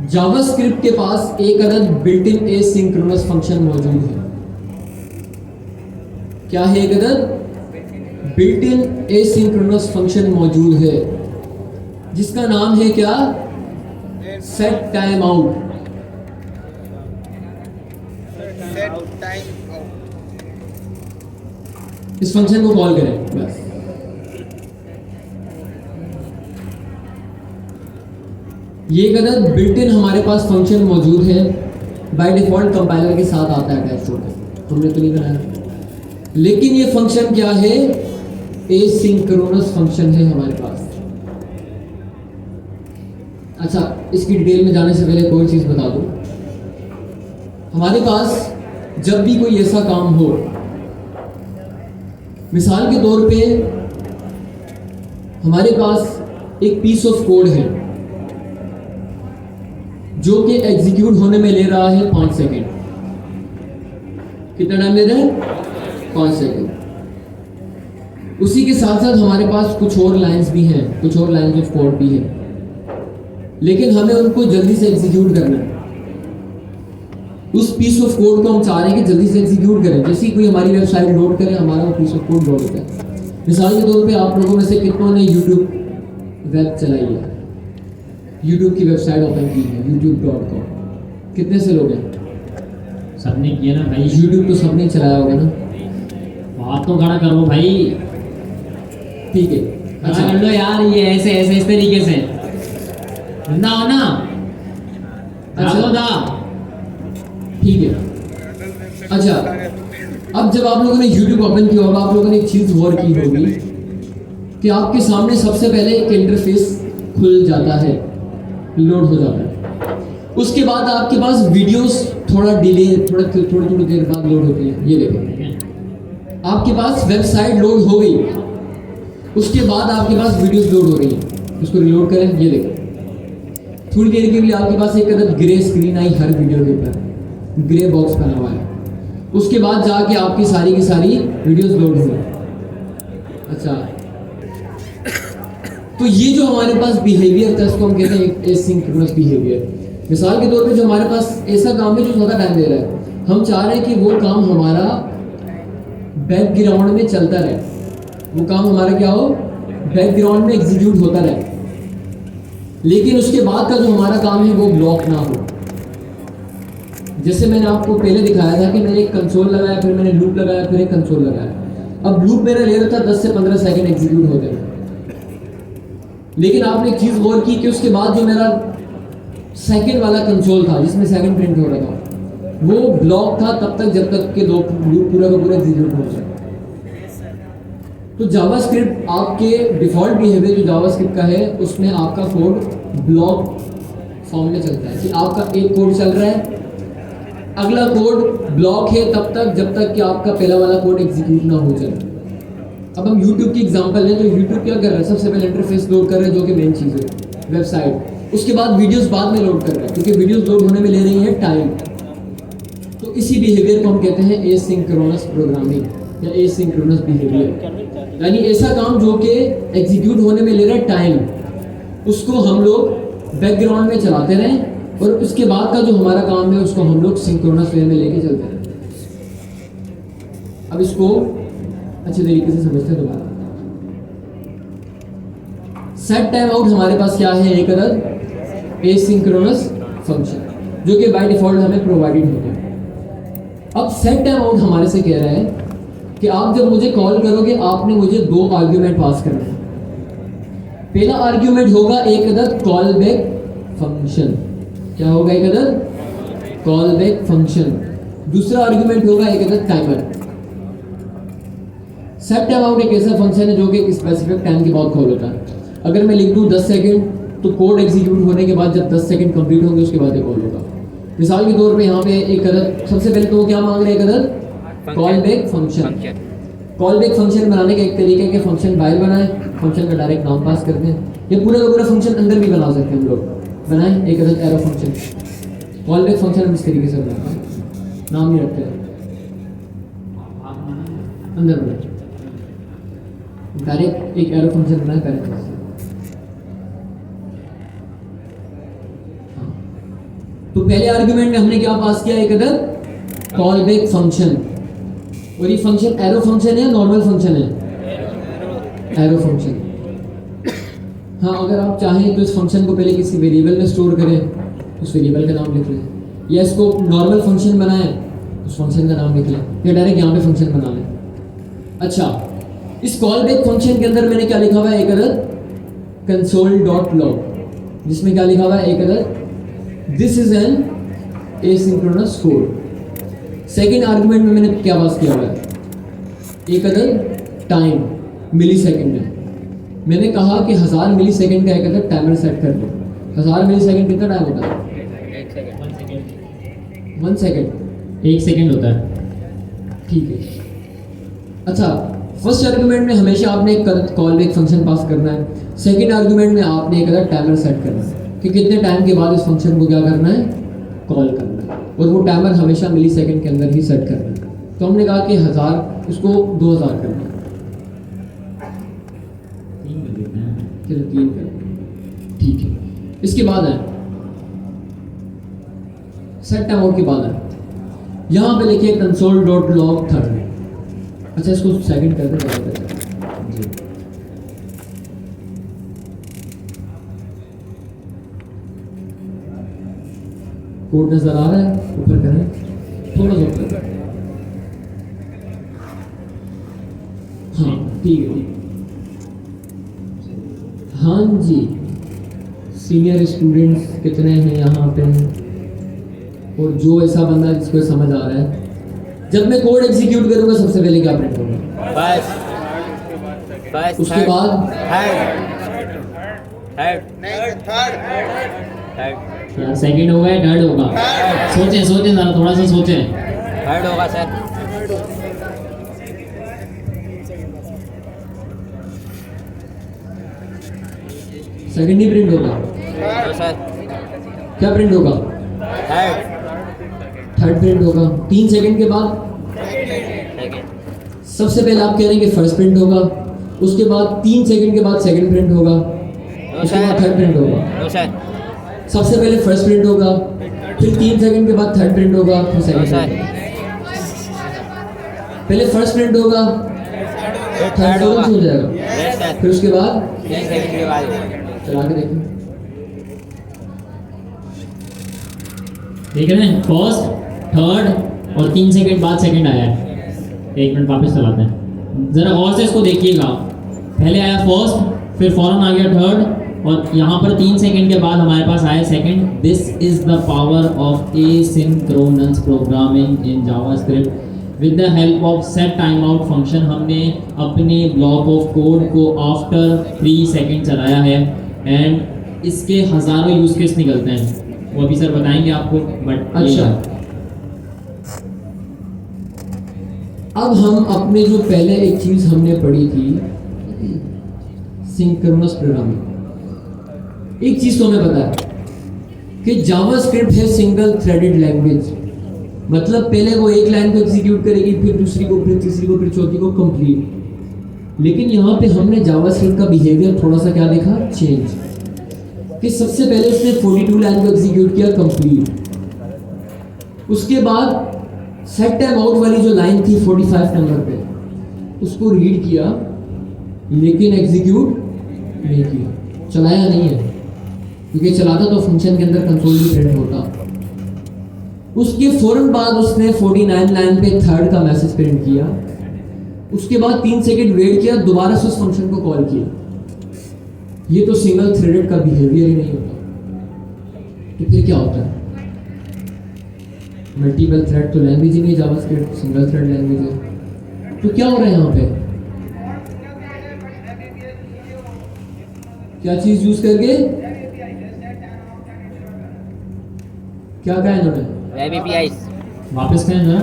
JavaScript के पास एक अदद बिल्ट इन एसिंक्रोनस फंक्शन मौजूद है। क्या है? एक अदद बिल्ट इन एसिंक्रोनस फंक्शन मौजूद है जिसका नाम है क्या? Set time out. इस फंक्शन को कॉल करें बस। ये एक अदद बिल्ट इन हमारे पास फंक्शन मौजूद है, बाय डिफॉल्ट कंपाइलर के साथ आता है अटैच होकर, हमने तो नहीं बनाया। लेकिन ये फंक्शन क्या है? एसिंक्रोनस फंक्शन है हमारे पास। अच्छा, इसकी डिटेल में जाने से पहले कोई चीज बता दूं। हमारे पास जब भी कोई ऐसा काम हो, मिसाल के तौर पे हमारे पास एक पीस ऑफ कोड है जो कि एग्जीक्यूट होने में ले रहा है 5 सेकेंड। कितना टाइम ले रहा है? 5 सेकेंड। उसी के साथ साथ हमारे पास कुछ और लाइंस भी हैं, कुछ और लाइंस ऑफ कोड भी है, लेकिन हमें उनको जल्दी से एग्जीक्यूट करना है। उस पीस ऑफ कोड को हम चाह रहे हैं कि जल्दी से एग्जीक्यूट करें। जैसे कोई हमारी वेबसाइट लोड करे, हमारा वो पीस ऑफ कोड लोड होता है। मिसाल के तौर पे आप लोगों में से कितनों ने यूट्यूब वेब चलाई है, यूट्यूब की वेबसाइट ओपन की है, youtube.com? कितने से लोग हैं? सबने किया ना भाई। यूट्यूब तो सबने चलाया होगा ना? बात तो खड़ा करो भाई। ठीक है, अच्छा कर लो यार, ये ऐसे ऐसे इस तरीके से ना हो ना। अच्छा था। ठीक है। अच्छा, अब जब आप लोगों ने YouTube ओपन किया होगा, आप लोगों ने एक चीज गौर की होगी कि आपके सामने सबसे पहले एक इंटरफेस खुल जाता है, लोड हो जाता है। उसके बाद आपके पास वीडियोस थोड़ा डिले, थोड़ी देर बाद लोड होती है। ये देखो, आपके पास वेबसाइट लोड हो गई, उसके बाद आपके पास वीडियोस लोड हो रही है। उसको रिलोड करें, ये देखो, थोड़ी देर के लिए आपके पास एक अदद grey screen I her video के ऊपर, ग्रे बॉक्स बना हुआ है। उसके बाद जाके आपकी सारी की सारी वीडियोस लोड हुई। अच्छा, तो ये जो हमारे पास बिहेवियर था, इसको हम कहते हैं एसिंक्रोनस बिहेवियर। मिसाल के तौर पे जो हमारे पास ऐसा काम है जो ज़्यादा टाइम ले रहा है, हम चाह रहे हैं कि वो काम हमारा बैकग्राउंड में चलता रहे, वो काम हमारा क्या हो? बैकग्राउंड में एग्जीक्यूट होता रहे, लेकिन उसके बाद का जो हमारा काम है वो ब्लॉक ना हो। जैसे मैंने आपको पहले दिखाया था कि मैंने एक कंसोल लगाया, फिर मैंने लूप लगाया, फिर एक कंसोल लगाया। अब लूप मेरा ले रहा था 10 से 15 सेकंड एग्जीक्यूट होते हैं, लेकिन आपने एक चीज़ गौर की कि उसके बाद जो मेरा सेकंड वाला कंसोल था जिसमें सेकंड प्रिंट हो रहा था, वो ब्लॉक था तब तक जब तक के लूप पूरा का पूरा एग्जीक्यूट हो जाए। तो जावास्क्रिप्ट आपके डिफ़ॉल्ट बिहेवियर जो जावास्क्रिप्ट का है, उसमें आपका कोड ब्लॉक फॉर्म में चलता है कि आपका एक कोड चल रहा है, अगला कोड ब्लॉक है तब तक जब तक कि आपका पहला वाला कोड एग्जीक्यूट ना हो जाए। अब हम YouTube की एग्जांपल लें तो YouTube क्या कर रहा है? सबसे पहले इंटरफेस लोड कर रहा है, जो कि मेन चीज़ है, वेबसाइट। उसके बाद वीडियोस बाद में लोड कर रहा है, क्योंकि वीडियोस लोड होने में ले रही है टाइम। तो इसी बिहेवियर को हम कहते हैं एसिंक्रोनस प्रोग्रामिंग या एसिंक्रोनस बिहेवियर। यानी ऐसा काम जो कि एग्जीक्यूट होने में ले रहा है टाइम, उसको हम लोग बैकग्राउंड में चलाते रहें, और उसके बाद का जो हमारा काम है उसको हम लोग सिंक्रोनस वे में लेके चलते रहें। अब इसको अच्छे तरीके से समझते हैं दोबारा। सेट टाइम आउट हमारे पास क्या है? एक अदद एसिंक्रोनस फंक्शन जो कि बाय डिफॉल्ट हमें प्रोवाइडेड होता है। अब सेट टाइम आउट हमारे से कह रहा है कि आप जब मुझे कॉल करोगे, आपने मुझे 2 आर्ग्यूमेंट पास करने हैं। पहला आर्ग्यूमेंट होगा एक अदद कॉल बैक फंक्शन। क्या होगा? एक अदद कॉल बैक फंक्शन। दूसरा आर्ग्यूमेंट होगा एक अदद टाइमर। सेट टाइम आउट एक ऐसा फंक्शन है जो कि एक स्पेसिफिक टाइम के बाद कॉल होता है। अगर मैं लिख दूं 10 सेकंड, तो कोड एग्जीक्यूट होने के बाद जब 10 सेकंड कंप्लीट होंगे उसके बाद कॉल होगा। मिसाल के तौर पे यहाँ पे एक अदद, सबसे पहले तो वो क्या मांग रहे हैं? एक अदद call back function. Call back function बनाने का एक तरीका है कि फंक्शन बाहर बनाए, फंक्शन का डायरेक्ट नाम पास कर दें, ये पूरा का पूरा फंक्शन अंदर भी बना सकते हैं हम लोग। बनाएं एक अदद arrow function. Call back function हम इस तरीके से बनाते हैं, नाम नहीं रखते हैं, अंदर बनाए डायरेक्ट एक एरो फंक्शन बनाए डायरेक्ट। तो पहले आर्गुमेंट में हमने क्या पास किया, एक अदद कॉल बैक फंक्शन, और ये फंक्शन एरो फंक्शन है, नॉर्मल फंक्शन है, एरो फंक्शन। हाँ, अगर आप चाहें तो इस फंक्शन को पहले किसी वेरिएबल में स्टोर करें, उस वेरिएबल का नाम लिख लें, या इसको नॉर्मल फंक्शन बनाएं, उस फंक्शन का नाम लिख लें, या डायरेक्ट यहाँ पे फंक्शन बना लें। अच्छा, इस कॉल बैक फंक्शन के अंदर मैंने क्या लिखा हुआ है, एक अदद console.log, जिसमें क्या लिखा हुआ है, एक अदद this is an asynchronous code. Second argument में मैंने क्या पास किया हुआ है, एक अदद टाइम मिली सेकेंड में। मैंने कहा कि 1000 मिली सेकेंड का एक अदद टाइमर सेट कर दो। 1000 मिली सेकेंड कितना टाइम होता है, 1 सेकेंड, 1 सेकंड होता है। ठीक है। अच्छा, फर्स्ट आर्गुमेंट में हमेशा आपने एक कॉल बैक फंक्शन पास करना है, सेकंड आर्गुमेंट में आपने एक अदर टाइमर सेट करना है कि कितने टाइम के बाद इस फंक्शन को क्या करना है, कॉल करना है, और वो टाइमर हमेशा मिली सेकेंड के अंदर ही सेट करना है। तो हमने कहा कि 1000 उसको 2000 करना है, चलो 3 कर, ठीक है। इसके बाद है सेट टाइम आउट के बाद है, यहाँ पे लिखिए console.log थर्ड। अच्छा, इसको सेकंड कर दे, कोड नजर आ रहा है, ऊपर करें, थोड़ा सा ऊपर, हाँ ठीक है। हाँ जी, सीनियर स्टूडेंट्स कितने हैं यहाँ पे, और जो ऐसा बंदा जिसको समझ आ रहा है, जब मैं कोड एग्जीक्यूट करूंगा सबसे पहले क्या प्रिंट होगा, उसके बाद यार सेकंड होगा या थर्ड होगा, सोचें जरा, थोड़ा सा सोचें। थर्ड होगा सर। सेकंड ही प्रिंट होगा, सर क्या प्रिंट होगा, थर्ड प्रिंट होगा। 3 सेकंड के बाद सबसे पहले आप कह रहे हैं कि फर्स्ट प्रिंट होगा, उसके बाद 3 सेकंड के बाद सेकंड प्रिंट होगा, उसके बाद थर्ड प्रिंट होगा। सबसे पहले फर्स्ट प्रिंट होगा, फिर 3 सेकंड के बाद थर्ड प्रिंट होगा, फिर सेकंड प्रिंट होगा। पहले फर्स्ट प्रिंट होगा, थर्ड होगा, हो जाएगा, फिर उसके बाद 3 सेकंड के बाद चला के देखिए, देख रहे हैं, फर्स्ट, थर्ड और 3 सेकंड बाद सेकंड आया है। 1 मिनट वापस चलाते हैं, जरा गौर से इसको देखिएगा। पहले आया फर्स्ट, फिर फौरन आ गया थर्ड, और यहाँ पर 3 सेकंड के बाद हमारे पास आया second. This is the power of asynchronous programming in JavaScript. With the help of set time out function हमने अपने ब्लॉक ऑफ कोड को आफ्टर 3 सेकंड चलाया है, एंड इसके हज़ारों यूज केस निकलते हैं, वो अभी सर बताएंगे आपको। बट अच्छा, अब हम अपने जो पहले एक चीज हमने पढ़ी थी, सिंक्रोनस प्रोग्रामिंग, एक चीज तो हमें पता है कि जावास्क्रिप्ट है सिंगल थ्रेडेड लैंग्वेज, मतलब पहले वो एक लाइन को एग्जीक्यूट करेगी, फिर दूसरी को, फिर तीसरी को, फिर चौथी को, कंप्लीट। लेकिन यहाँ पे हमने जावास्क्रिप्ट का बिहेवियर थोड़ा सा क्या देखा, चेंज, कि सबसे पहले उसने 42 लाइन को एग्जीक्यूट किया कंप्लीट, उसके बाद सेट टाइम आउट वाली जो लाइन थी 45 नंबर पे, उसको रीड किया लेकिन एग्जीक्यूट नहीं किया, चलाया नहीं है, क्योंकि चलाता तो फंक्शन के अंदर कंसोल भी प्रिंट होता। उसके फौरन बाद उसने 49 लाइन पे थर्ड का मैसेज प्रिंट किया, उसके बाद 3 सेकंड वेट किया, दोबारा से उस फंक्शन को कॉल किया। ये तो सिंगल थ्रेडेड का बिहेवियर ही नहीं होता, तो फिर क्या होता है, मल्टीपल थ्रेड तो लैंग्वेज ही नहीं, जावास्क्रिप्ट सिंगल थ्रेड लैंग्वेज है। तो क्या हो रहा है यहाँ पे, क्या चीज यूज करके, क्या कहा इन्होंने, वेब एपीआईज। वापस करें जरा,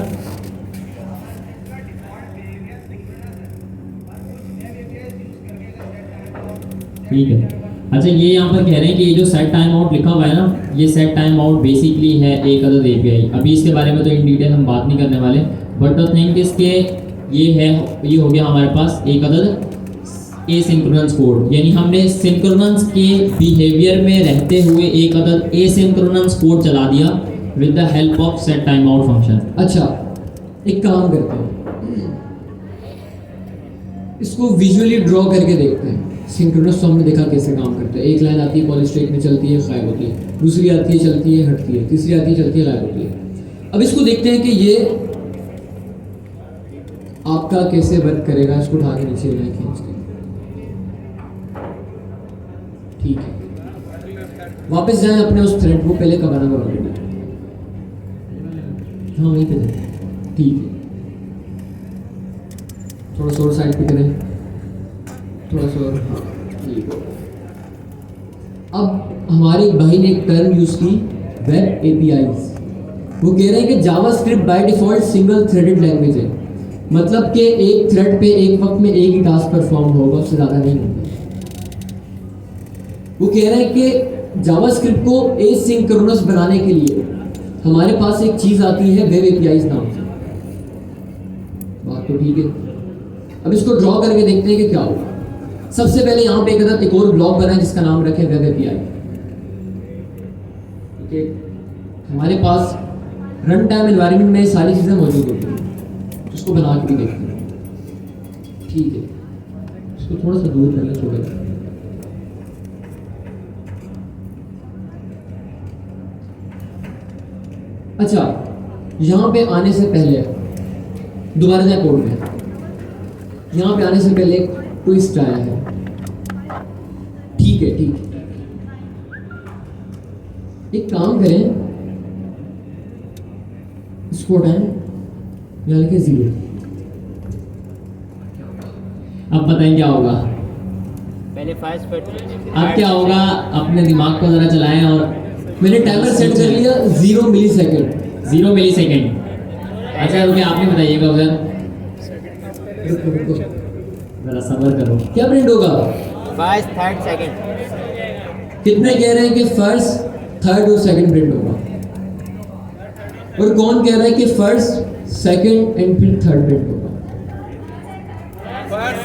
ठीक है। अच्छा, ये यहाँ पर कह रहे हैं कि ये जो सेट टाइम आउट लिखा हुआ है ना, ये सेट टाइम आउट बेसिकली है एक अदद एपीआई। अभी इसके बारे में तो इन डिटेल हम बात नहीं करने वाले, बट द थिंग इज के ये है, ये हो गया हमारे पास एक अदद एसिंक्रोनस कोड, यानी हमने सिंक्रोनस के बिहेवियर में रहते हुए एक अदद एसिंक्रोनस कोड चला दिया with the help of set time out function. अच्छा, एक काम करते हैं, इसको विजुअली ड्रॉ करके देखते हैं। सिंक्रोनस तो हमने देखा कैसे काम करता है, एक लाइन आती है कॉल स्टेट में, चलती है गायब होती है, दूसरी आती है चलती है हटती है, तीसरी आती है चलती है गायब होती है। अब इसको देखते हैं कि ये आपका कैसे वर्क करेगा। इसको उठा के नीचे लाए खींच के, ठीक है। वापस जाएं अपने उस थ्रेड को, पहले का बना हुआ ऑलरेडी, हाँ वहीं पे जाए, ठीक है। थोड़ा सा और साइड पे करें, थोड़ा सा और, हाँ ठीक है। अब हमारे एक भाई ने एक टर्म यूज की, वेब एपीआईज। वो कह रहे हैं कि JavaScript by default single threaded language है, मतलब कि एक थ्रेड पे एक वक्त में एक ही टास्क परफॉर्म होगा, उससे ज़्यादा नहीं होगा। वो कह रहे हैं कि जावास्क्रिप्ट को एसिंक्रोनस बनाने के लिए हमारे पास एक चीज़ आती है वेब एपीआईज नाम से। बात तो ठीक है। अब इसको ड्रॉ करके देखते हैं कि क्या होगा। सबसे पहले यहाँ पे एक और ब्लॉक बना है जिसका नाम रखे वेब एपीआई। ठीक है, हमारे पास रन टाइम एनवायरनमेंट में सारी चीज़ें मौजूद होती हैं, उसको बना के भी देखते हैं। ठीक है, इसको थोड़ा सा दूर कर लें, थोड़ा। अच्छा, यहाँ पे आने से पहले दोबारा जाए कोड में, यहाँ पे आने से पहले एक ट्विस्ट आया है। ठीक है, ठीक है, एक काम करें, इसको हटाएं, यहाँ लिखे 0। अब बताएं क्या होगा। पहले फास्ट पर अब क्या होगा, अपने दिमाग को जरा चलाएं। और मैंने टाइमर सेट कर लिया 0 मिलीसेकंड। 0 मिलीसेकंड। अच्छा रुके, आपने बताइएगा उधर, रुको रुको, जरा सब्र करो। क्या प्रिंट होगा? First third second. कितने कह रहे हैं कि फर्स्ट थर्ड और सेकंड प्रिंट होगा, और कौन कह रहा है कि फर्स्ट सेकंड एंड फिर थर्ड प्रिंट होगा? First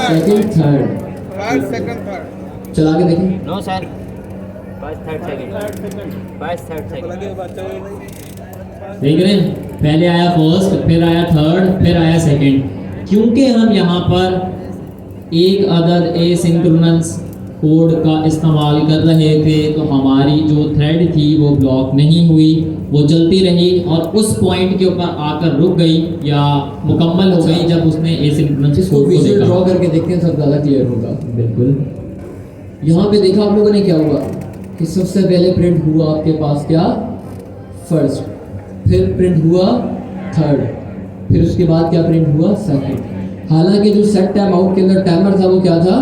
second third. चला के देखें। No sir, first third second, first third second. देख रहे हैं, पहले आया फर्स्ट, फिर आया थर्ड, फिर आया सेकंड। क्योंकि हम यहाँ पर एक अदद एसिंक्रोनस कोड का इस्तेमाल कर रहे थे, तो हमारी जो थ्रेड थी वो ब्लॉक नहीं हुई, वो चलती रही और उस पॉइंट के ऊपर आकर रुक गई या मुकम्मल हो गई जब उसने एसिंक्रोनस इसको कोड को विजुअल देखा। ड्रॉ करके देखते हैं, सब ज़्यादा क्लियर होगा। बिल्कुल। यहाँ पे देखा आप लोगों ने क्या हुआ कि सबसे पहले प्रिंट हुआ आपके पास क्या? फर्स्ट, फिर प्रिंट हुआ थर्ड, फिर उसके बाद क्या प्रिंट हुआ? सेकंड। हालांकि जो सेट टाइम आउट के अंदर टाइमर था वो क्या था?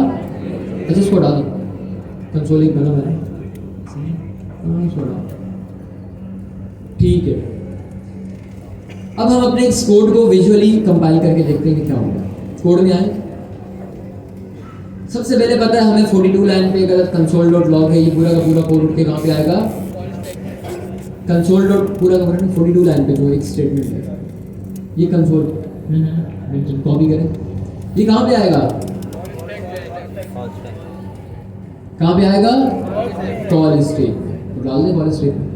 अच्छा इसको हटा दो, कंसोल एक बना मैंने, ठीक है। अब हम अपने इस कोड को विजुअली कंपाइल करके देखते हैं कि क्या होगा। कोड में आए, सबसे पहले पता है हमें 42 लाइन पे अगर कंसोल डॉट लॉग है, ये पूरा का पूरा कोड उठ के कहाँ पे आएगा? कंसोल डॉट पूरा का पूरा 42 लाइन पे जो एक स्टेटमेंट है, ये कंसोल कॉपी करें, ये कहाँ पे आएगा? कहाँ पे आएगा? कॉल स्टेट में। तो डाल दें कॉल स्टेट में,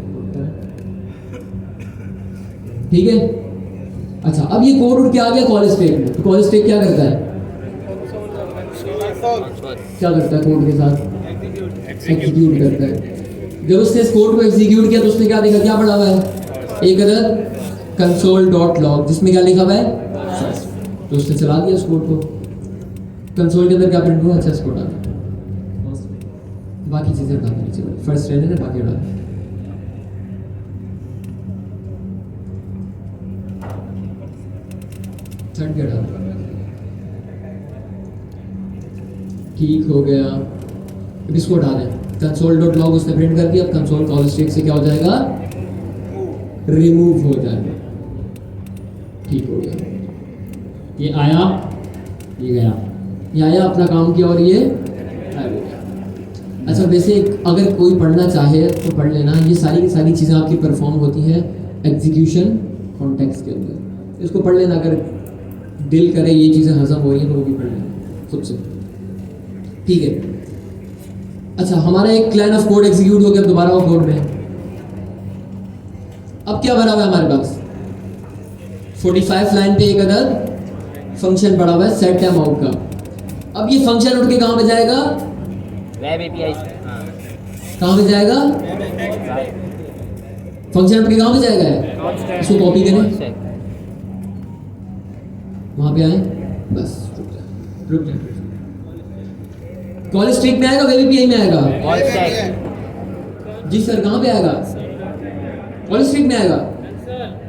ठीक है। अच्छा, अब ये कोड उठ के आ गया कॉल स्टेट में, तो कॉल स्टेट क्या करता है? क्या करता है कोड के साथ? एग्जीक्यूट करता है। जब उसने इस कोड को एग्जीक्यूट किया तो उसने क्या देखा, क्या पढ़ा हुआ है? एक अदर कंसोल डॉट लॉग, जिसमें क्या लिखा हुआ है? तो उसने चला दिया उस कोड को। कंसोल के अंदर क्या प्रिंट हुआ? अच्छा इसको डाल, बाकी चीजें हटा देनी चाहिए, फर्स्ट रहने से बाकी हटा दें। थर्ड के हटा, ठीक हो गया। अब इसको हटा दें, कंसोल डॉट लॉग उसने प्रिंट कर दिया। अब कंसोल कॉल स्टेट से क्या हो जाएगा? रिमूव हो जाएगा, ठीक हो गया। ये आया, ये गया, ये आया, अपना काम किया और ये गायब हो गया। अच्छा, वैसे अगर कोई पढ़ना चाहे तो पढ़ लेना, ये सारी की सारी चीज़ें आपकी परफॉर्म होती हैं एग्जीक्यूशन कॉन्टेक्स्ट के अंदर। इसको पढ़ लेना, अगर दिल करे ये चीज़ें हजम हो रही हैं तो वो भी पढ़ लेना खुद से। ठीक है। अच्छा, हमारा एक लाइन ऑफ कोड एग्जीक्यूट हो गया, दोबारा वो कोड में अब क्या भरा हुआ है हमारे पास? 45 लाइन पे एक अदद फंक्शन पड़ा हुआ है सेट टाइम आउट का। अब ये फंक्शन उठ के कहाँ पे जाएगा? Web API. हाँ, कहाँ पे जाएगा? फंक्शन उठ के कहाँ पे जाएगा? इसको कॉपी करें, वहां पे आए, बस रुक जा। कॉल स्ट्रिंग में आएगा, वेब एपीआई में आएगा? Call stack. जी सर, कहाँ पे आएगा? कॉल स्ट्रिंग में आएगा,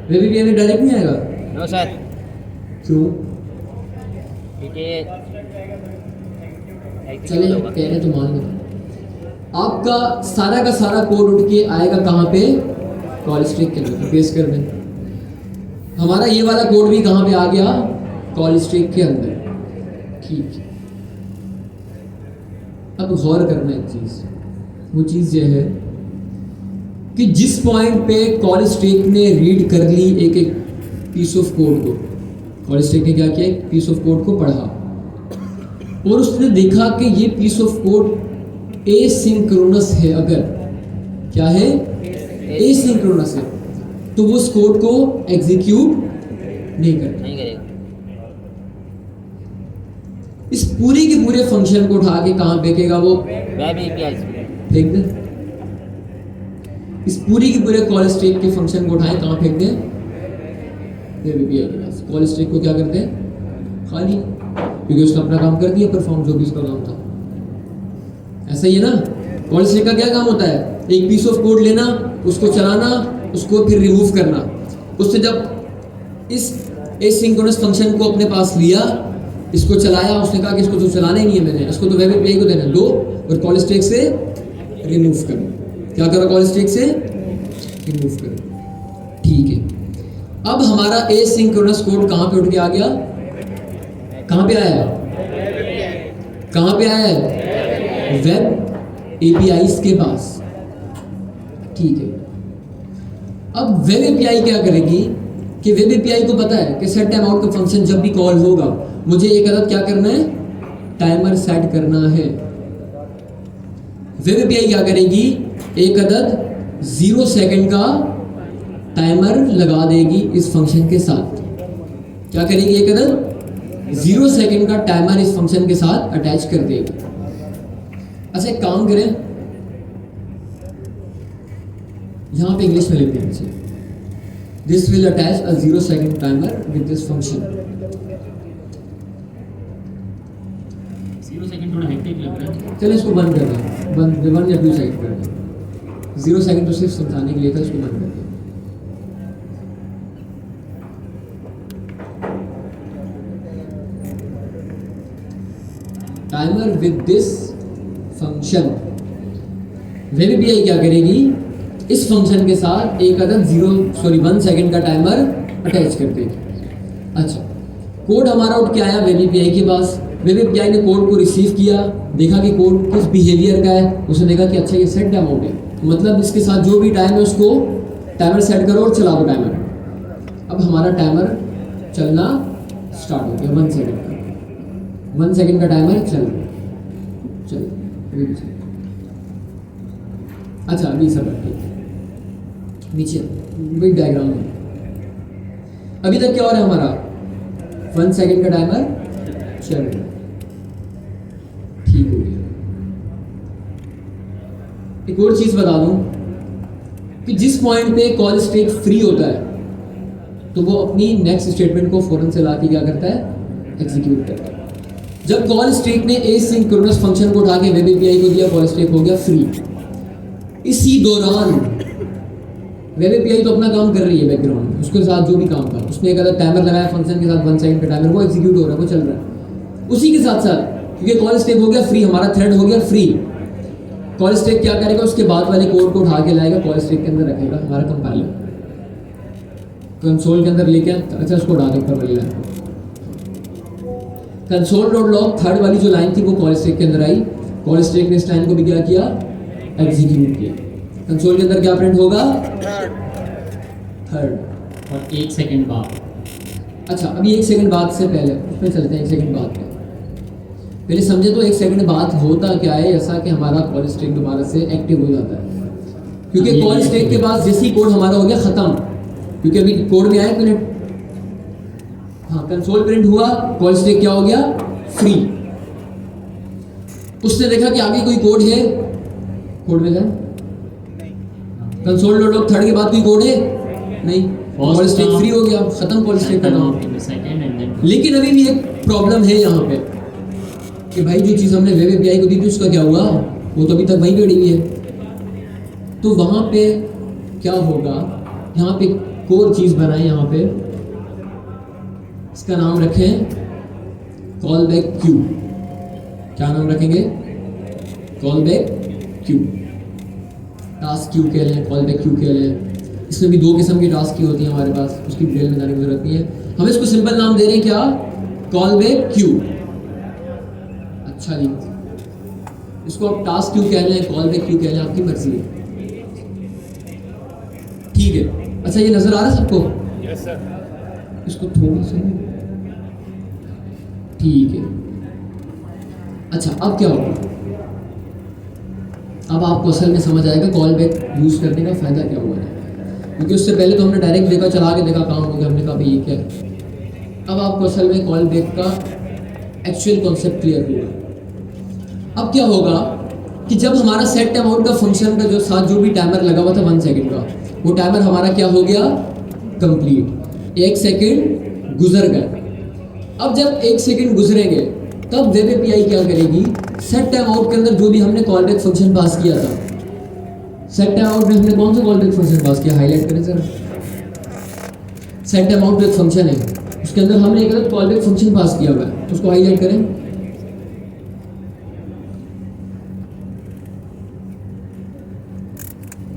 वेब एपीआई में डायरेक्ट नहीं आएगा। नो सर, क्यों? क्योंकि चले कह रहे तो मान लो, आपका सारा का सारा कोड उठ के आएगा कहाँ पे? कॉल स्ट्रिंग के अंदर पेस्ट कर दें। हमारा ये वाला कोड भी कहाँ पे आ गया? कॉल स्ट्रिंग के अंदर। ठीक है, अब गौर करना एक चीज, वो चीज ये है कि जिस पॉइंट पे कॉल स्ट्रिंग ने रीड कर ली एक एक पीस ऑफ कोड को, कॉल स्ट्रिंग ने क्या किया? एक पीस ऑफ कोड को पढ़ा और उसने देखा कि ये पीस ऑफ कोड एसिंक्रोनस है। अगर क्या है? एसिंक्रोनस है, तो वो उस कोड को एग्जीक्यूट नहीं करता। नहीं करेगा। इस पूरे के पूरे फंक्शन को उठा के कहाँ फेंकेगा? वो वेब एपीआई। फेंक दे। इस पूरी के पूरे कॉल स्ट्रिंग के फंक्शन को उठाए कहाँ फेंक दें? वेब एपीआई के पास। कॉल स्ट्रिंग को क्या करते हैं? खाली, क्योंकि उसने अपना काम कर दिया परफॉर्म, जो भी उसका काम था। ऐसा ही है ना? कॉल स्ट्रिंग का क्या काम होता है? एक पीस ऑफ कोड लेना, उसको चलाना, उसको फिर रिमूव करना। उसने जब इस एसिंक्रोनस फंक्शन को अपने पास लिया, इसको चलाया, उसने कहा कि इसको तो चलाना ही नहीं है मैंने, इसको तो वेब एपीआई को देना, लो और कॉल स्ट्रिंग से रिमूव करो। क्या करो? कॉल स्ट्रिंग से रिमूव करो। ठीक है, अब हमारा एसिंक्रोनस कोड कहाँ पे उठ के आ गया? कहाँ पे आया? कहाँ पे आया है? वेब एपीआईज के पास। ठीक है, अब वेब एपीआई क्या करेगी कि वेब एपीआई को पता है कि सेट टाइम आउट का फंक्शन जब भी कॉल होगा मुझे एक अदद क्या करना है? टाइमर सेट करना है। वेब एपीआई क्या करेगी? एक अदद 0 सेकंड का टाइमर लगा देगी इस फंक्शन के साथ। क्या करेगी? एक अदद 0 सेकंड का टाइमर इस फंक्शन के साथ अटैच कर देगी। अच्छा, एक काम करें, यहां पे इंग्लिश में लिख दें, this will attach a 0 second timer with this function. 0 second थोड़ा हेक्टिक लग रहा है। चलिए इसको बंद कर दें, 1 या 2 सेकंड कर दें। 0 सेकंड तो सिर्फ समझाने के लिए था, इसको बंद कर दें। Timer with this function. Web API क्या करेगी? इस फंक्शन के साथ एक अदद 1 सेकंड का टाइमर अटैच कर देगी। अच्छा, कोड हमारा उठ के आया वेब एपीआई के पास। वेब एपीआई ने कोड को रिसीव किया, देखा कि कोड किस बिहेवियर का है, उसने देखा कि अच्छा ये सेट टाइम आउट है, मतलब इसके साथ जो भी टाइम है उसको टाइमर सेट करो और चला दो टाइमर। अब हमारा टाइमर चलना स्टार्ट हो गया। 1 सेकंड का, 1 सेकंड का टाइमर चल। अच्छा, अभी सब ठीक है, नीचे बिग डायग्राम में अभी तक क्या हो रहा है? हमारा 1 सेकंड का टाइमर चल रहा है। ठीक हो गया। एक और चीज बता दूं कि जिस पॉइंट पे कॉल स्टेट फ्री होता है तो वो अपनी नेक्स्ट स्टेटमेंट को फौरन से लाके क्या करता है? एग्जीक्यूट करता है। जब कॉल स्टेट ने एसिंक्रोनस फंक्शन को उठा के वेब एपीआई को दिया, कॉल स्टेट हो गया फ्री। इसी दौरान वेब एपीआई तो अपना काम कर रही है बैकग्राउंड में, उसके साथ जो भी काम था, उसने एक अदर टाइमर लगाया फंक्शन के साथ 1 सेकंड का टाइमर, वो एग्जीक्यूट हो रहा है, वो चल रहा है। उसी के साथ साथ क्योंकि कॉल स्टेक हो गया फ्री, हमारा थ्रेड हो गया फ्री, कॉल स्टेक क्या करेगा? उसके बाद वाले कोड को उठा के लाएगा, कॉल स्टेक के अंदर रखेगा हमारा कंपाइलर, कंसोल के अंदर लेके। अच्छा, उसको उठा दे ऊपर वाली लाइन, console.log थर्ड वाली जो लाइन थी वो कॉल स्टेक के अंदर आई। कॉल स्टेक ने इस लाइन को भी क्या किया? एग्जीक्यूट किया। कंसोल के अंदर क्या प्रिंट होगा? थर्ड। और 1 सेकंड बाद। अच्छा, अभी 1 सेकंड बाद से पहले उसमें चलते हैं, 1 सेकंड बाद पे पहले समझे तो एक सेकंड बाद होता क्या है ऐसा कि हमारा कॉल स्टैक दोबारा से एक्टिव हो जाता है, क्योंकि कॉल स्टैक के बाद जैसे ही कोड हमारा हो गया ख़त्म, क्योंकि अभी कोड में आया प्रिंट, हाँ कंसोल प्रिंट हुआ, कॉल स्टैक क्या हो गया, फ्री। उसने देखा कि आगे कोई कोड है, कोड में जाए, कंसोल डॉट लॉग थर्ड के बाद कोई कोड है नहीं, कॉल स्टैक फ्री हो गया, खत्म कॉल स्टैक का काम। लेकिन अभी भी एक प्रॉब्लम है यहाँ पे कि भाई जो चीज़ हमने वेब एपीआई को दी थी उसका क्या हुआ, वो तो अभी तक वहीं पड़ी हुई है। तो वहाँ पे क्या होगा, यहाँ पे कोर चीज़ बनाए, यहाँ पे इसका नाम रखें कॉल बैक क्यू। क्या नाम रखेंगे, call back Q, task Q कह लें, कॉल बैक क्यू कह लें। इसमें भी 2 किस्म की टास्क की होती है हमारे पास, उसकी डिटेल में जाने की जरूरत नहीं है, हम इसको सिंपल नाम दे रहे हैं क्या, कॉल बैक क्यू। अच्छा जी, इसको आप टास्क क्यू कह लें, कॉल बैक क्यू कह लें, आपकी मर्जी है, ठीक है। अच्छा ये नजर आ रहा है सबको? Yes sir. इसको थोड़ा सा, ठीक है। अच्छा अब क्या होगा, अब आपको असल में समझ आएगा कॉल बैक यूज करने का फायदा क्या हुआ है, क्योंकि उससे पहले तो हमने डायरेक्ट देखा, चला के देखा, काम हो गया, हमने कहा भाई ये क्या है। अब आपको असल में कॉल बैक का एक्चुअल कॉन्सेप्ट क्लियर हुआ। अब क्या होगा कि जब हमारा सेट टाइम आउट का फंक्शन का जो साथ जो भी टाइमर लगा हुआ था 1 सेकंड का, वो टाइमर हमारा क्या हो गया, कंप्लीट। 1 सेकंड गुजर गए। अब जब 1 सेकंड गुजरेंगे तब वेब एपीआई क्या करेगी, सेट टाइम आउट के अंदर जो भी हमने कॉल बैक फंक्शन पास किया था, सेट टाइम आउट में हमने कौन सा कॉल बैक फंक्शन पास किया, हाईलाइट करें सर। सेट टाइम आउट एक फंक्शन है, उसके अंदर हमने एक अलग कॉल बैक फंक्शन पास किया हुआ है, तो उसको हाईलाइट करें।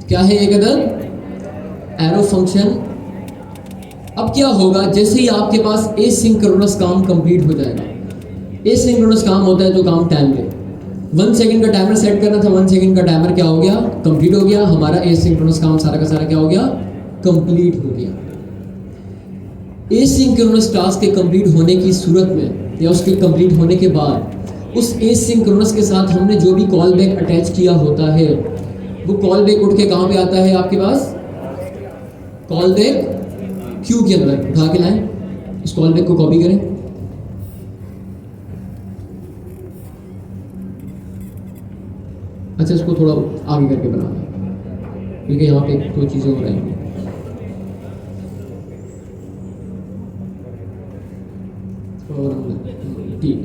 क्या है, एक अदद एरो फंक्शन। अब क्या होगा, जैसे ही आपके पास एसिंक्रोनस काम कंप्लीट हो जाएगा, एसिंक्रोनस काम होता है जो काम टाइम पे 1 सेकंड का टाइमर सेट करना था, 1 सेकंड का टाइमर क्या हो गया, कंप्लीट हो गया, हमारा एसिंक्रोनस काम सारा का सारा क्या हो गया, कंप्लीट हो गया। एसिंक्रोनस टास्क के कंप्लीट होने की सूरत में या उसके कंप्लीट होने के बाद उस एसिंक्रोनस के साथ हमने जो भी कॉल बैक अटैच किया होता है, वो कॉल बैक उठ के कहाँ पे आता है आपके पास, कॉल बैक क्यू के अंदर उठा के लाएं। इस कॉल बैक को कॉपी करें, अच्छा इसको थोड़ा आगे करके बनाना, क्योंकि यहाँ पे 2 चीज़ें हो रही हैं। ठीक,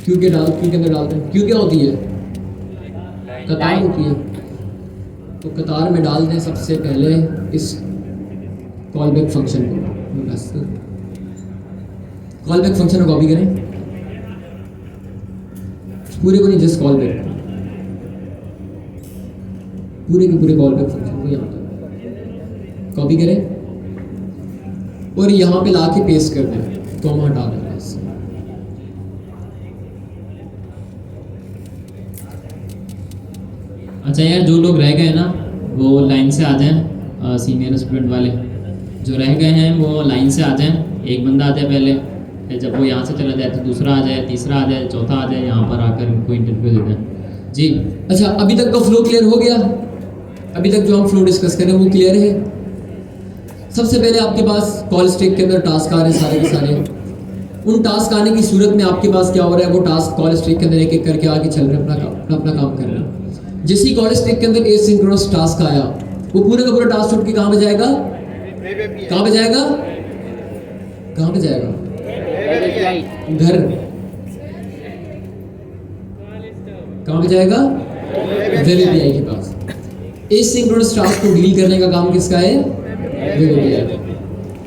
क्यू के अंदर डालते हैं। क्यू क्या होती है, कतार होती है, तो कतार में डाल दें सबसे पहले इस कॉल बैक फंक्शन को, बस कॉल बैक फंक्शन को कॉपी करें, पूरे को नहीं, जस्ट कॉल बैक, पूरे के पूरे कॉल बैक फंक्शन को यहाँ पर कॉपी करें और यहाँ पे ला के पेस्ट कर दें, कॉमा हटा दें बस। अच्छा यार, जो लोग रह गए ना वो लाइन से आ जाएं, सीनियर स्टूडेंट वाले जो रह गए हैं वो लाइन से आ जाएं। एक बंदा आ जाए पहले, फिर जब वो यहाँ से चला जाए तो दूसरा आ जाए, तीसरा आ जाए, चौथा आ जाए, यहाँ पर आकर इनको इंटरव्यू दे दें जी। अच्छा अभी तक का फ्लो क्लियर हो गया, अभी तक जो हम फ्लो डिस्कस करें वो क्लियर है। सबसे पहले आपके पास कॉल स्टैक के अंदर टास्क आ रहे हैं सारे के सारे, उन टास्क आने की सूरत में आपके पास क्या हो रहा है, वो टास्क कॉल स्टैक के अंदर एक एक करके आगे चल रहे हैं, अपना काम कर रहे हैं। जैसे ही कॉल स्टैक के अंदर एसिंक्रोनस टास्क आया, वो पूरे का पूरा टास्क उठ के कहाँ पे जाएगा, कहाँ पे जाएगा, कहाँ पे जाएगा, घर, कहाँ पे जाएगा, वेब एपीआई के पास। एसिंक्रोनस टास्क को डील करने का काम किसका है, वेब एपीआई।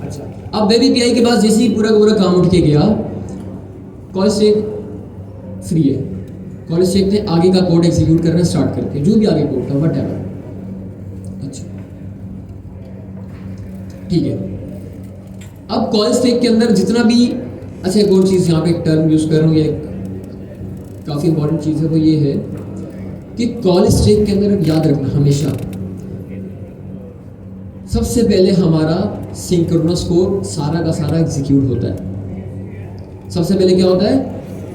अच्छा अब वेब एपीआई के पास जैसे ही पूरा का पूरा काम उठ के गया, कॉल स्टैक फ्री है, कॉल स्टैक ने आगे का कोड एग्जीक्यूट करना स्टार्ट करके, जो भी आगे कोड था व्हाटएवर। अच्छा ठीक है, अब कॉल स्टैक के अंदर जितना भी, अच्छा एक और चीज़ यहाँ पे एक टर्म यूज़ कर रहा हूँ, ये काफ़ी इंपॉर्टेंट चीज़ है, वो ये है कि कॉल स्टैक के अंदर याद रखना हमेशा सबसे पहले हमारा सिंक्रोनस कोड सारा का सारा एग्जीक्यूट होता है। सबसे पहले क्या होता है,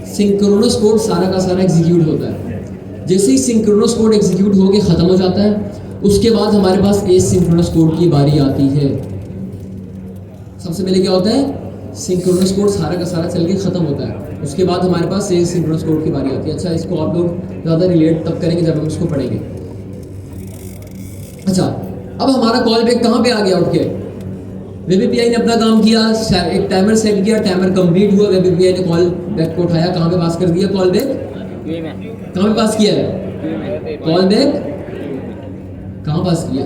सिंक्रोनस कोड सारा का सारा एग्जीक्यूट होता है। जैसे ही सिंक्रोनस कोड एग्जीक्यूट होके ख़त्म हो जाता है, उसके बाद हमारे पास एसिंक्रोनस कोड की बारी आती है। सबसे पहले क्या होता है, सिंक्रोनस कोड सारा का सारा चल के ख़त्म होता है, उसके बाद हमारे पास एसिंक्रोनस कोड की बारी आती है। अच्छा, इसको आप लोग ज़्यादा रिलेट तब करेंगे जब हम इसको पढ़ेंगे। अच्छा, अब हमारा कॉल बैक कहाँ पे आ गया उठ के? वेब एपीआई ने अपना काम किया, एक टाइमर सेट किया, टाइमर कंप्लीट हुआ, वेब एपीआई ने कॉल बैक को उठाया, कहाँ पे पास कर दिया कॉल बैक? कहाँ पे पास किया है कॉल बैक? कहाँ पास किया?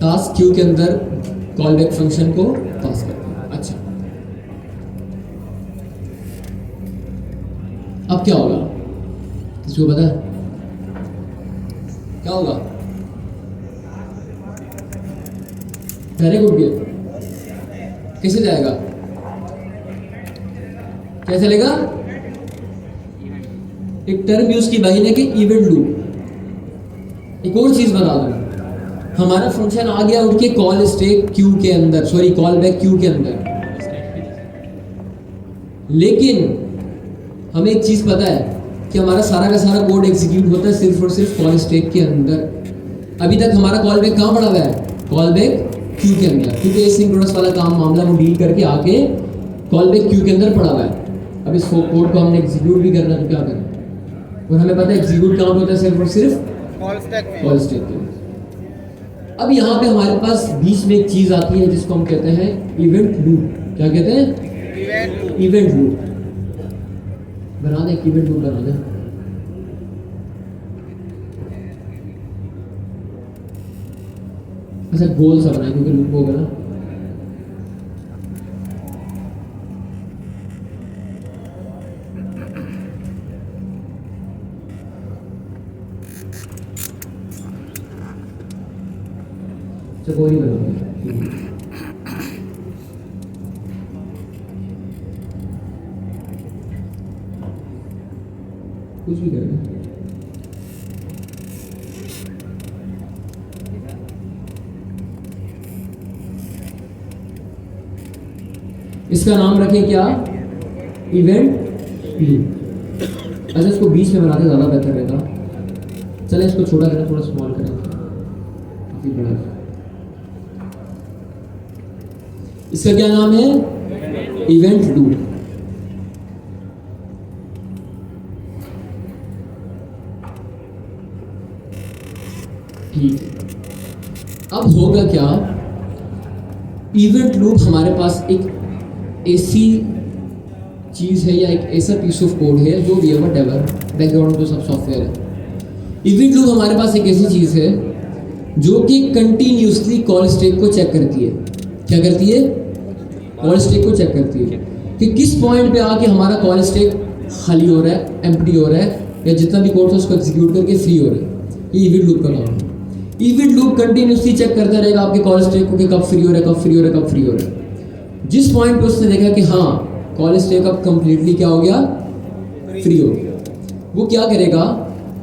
टास्क क्यू के अंदर कॉल बैक फंक्शन को पास कर दिया। अच्छा, अब क्या होगा किसी को पता है? क्या होगा? Very good give. कैसे जाएगा? क्या चलेगा? एक टर्म यूज की भाई ने कि इवेंट लूप। एक और चीज बता दूं, हमारा फंक्शन आ गया उठ के कॉल स्टैक क्यू के अंदर, सॉरी कॉल बैक क्यू के अंदर, लेकिन हमें एक चीज पता है कि हमारा सारा का सारा कोड एग्जीक्यूट होता है सिर्फ और सिर्फ कॉल स्टैक के अंदर। अभी तक हमारा कॉल बैक कहाँ पड़ा हुआ है? कॉल बैक क्यू के अंदर, क्योंकि एसिंक्रोनस वाला काम मामला वो डील करके आके कॉल बैक क्यू के अंदर पड़ा हुआ है। अब इस कोड को हमने एग्जीक्यूट भी करना है, तो क्या करें? और हमें पता है एग्जीक्यूट कहाँ पे होता है? सिर्फ और सिर्फ कॉल स्टैक पे। अब यहाँ पे हमारे पास बीच में एक चीज आती है जिसको हम कहते हैं इवेंट लूप। क्या कहते हैं? Event loop. बना दें, इवेंट लूप बना दें। अच्छा, गोल सा बनाए क्योंकि लूप होगा ना। कोई नहीं बनाओगे, कुछ भी करेंगे। इसका नाम रखें क्या? Event loop. अच्छा, इसको बीच में बनाते ज़्यादा बेहतर रहेगा। चले इसको छोटा करें, थोड़ा स्मॉल करें, काफ़ी बड़ा है। इसका क्या नाम है? Event loop. ठीक, अब होगा क्या? इवेंट लूप हमारे पास एक ऐसी चीज है या एक ऐसा पीस ऑफ कोड है, जो भी है व्हाटएवर, बैकग्राउंड तो सब सॉफ्टवेयर है। इवेंट लूप हमारे पास एक ऐसी चीज है जो कि कंटिन्यूसली कॉल स्टैक को चेक करती है। क्या करती है? कॉल स्टैक को चेक करती है कि किस पॉइंट पे आके हमारा कॉल स्टैक खाली हो रहा है, एम्प्टी हो रहा है, या जितना भी कोड था उसको एग्जीक्यूट करके फ्री हो रहा है। ये इवेंट लूप का काम है। इवेंट लूप कंटिन्यूसली चेक करता रहेगा आपके कॉल स्टैक को कि कब फ्री हो रहा है, कब फ्री हो रहा है, कब फ्री हो रहा है। जिस पॉइंट पे उसने देखा कि हाँ कॉल स्टैक अब कंप्लीटली क्या हो गया? फ्री हो गया, वो क्या करेगा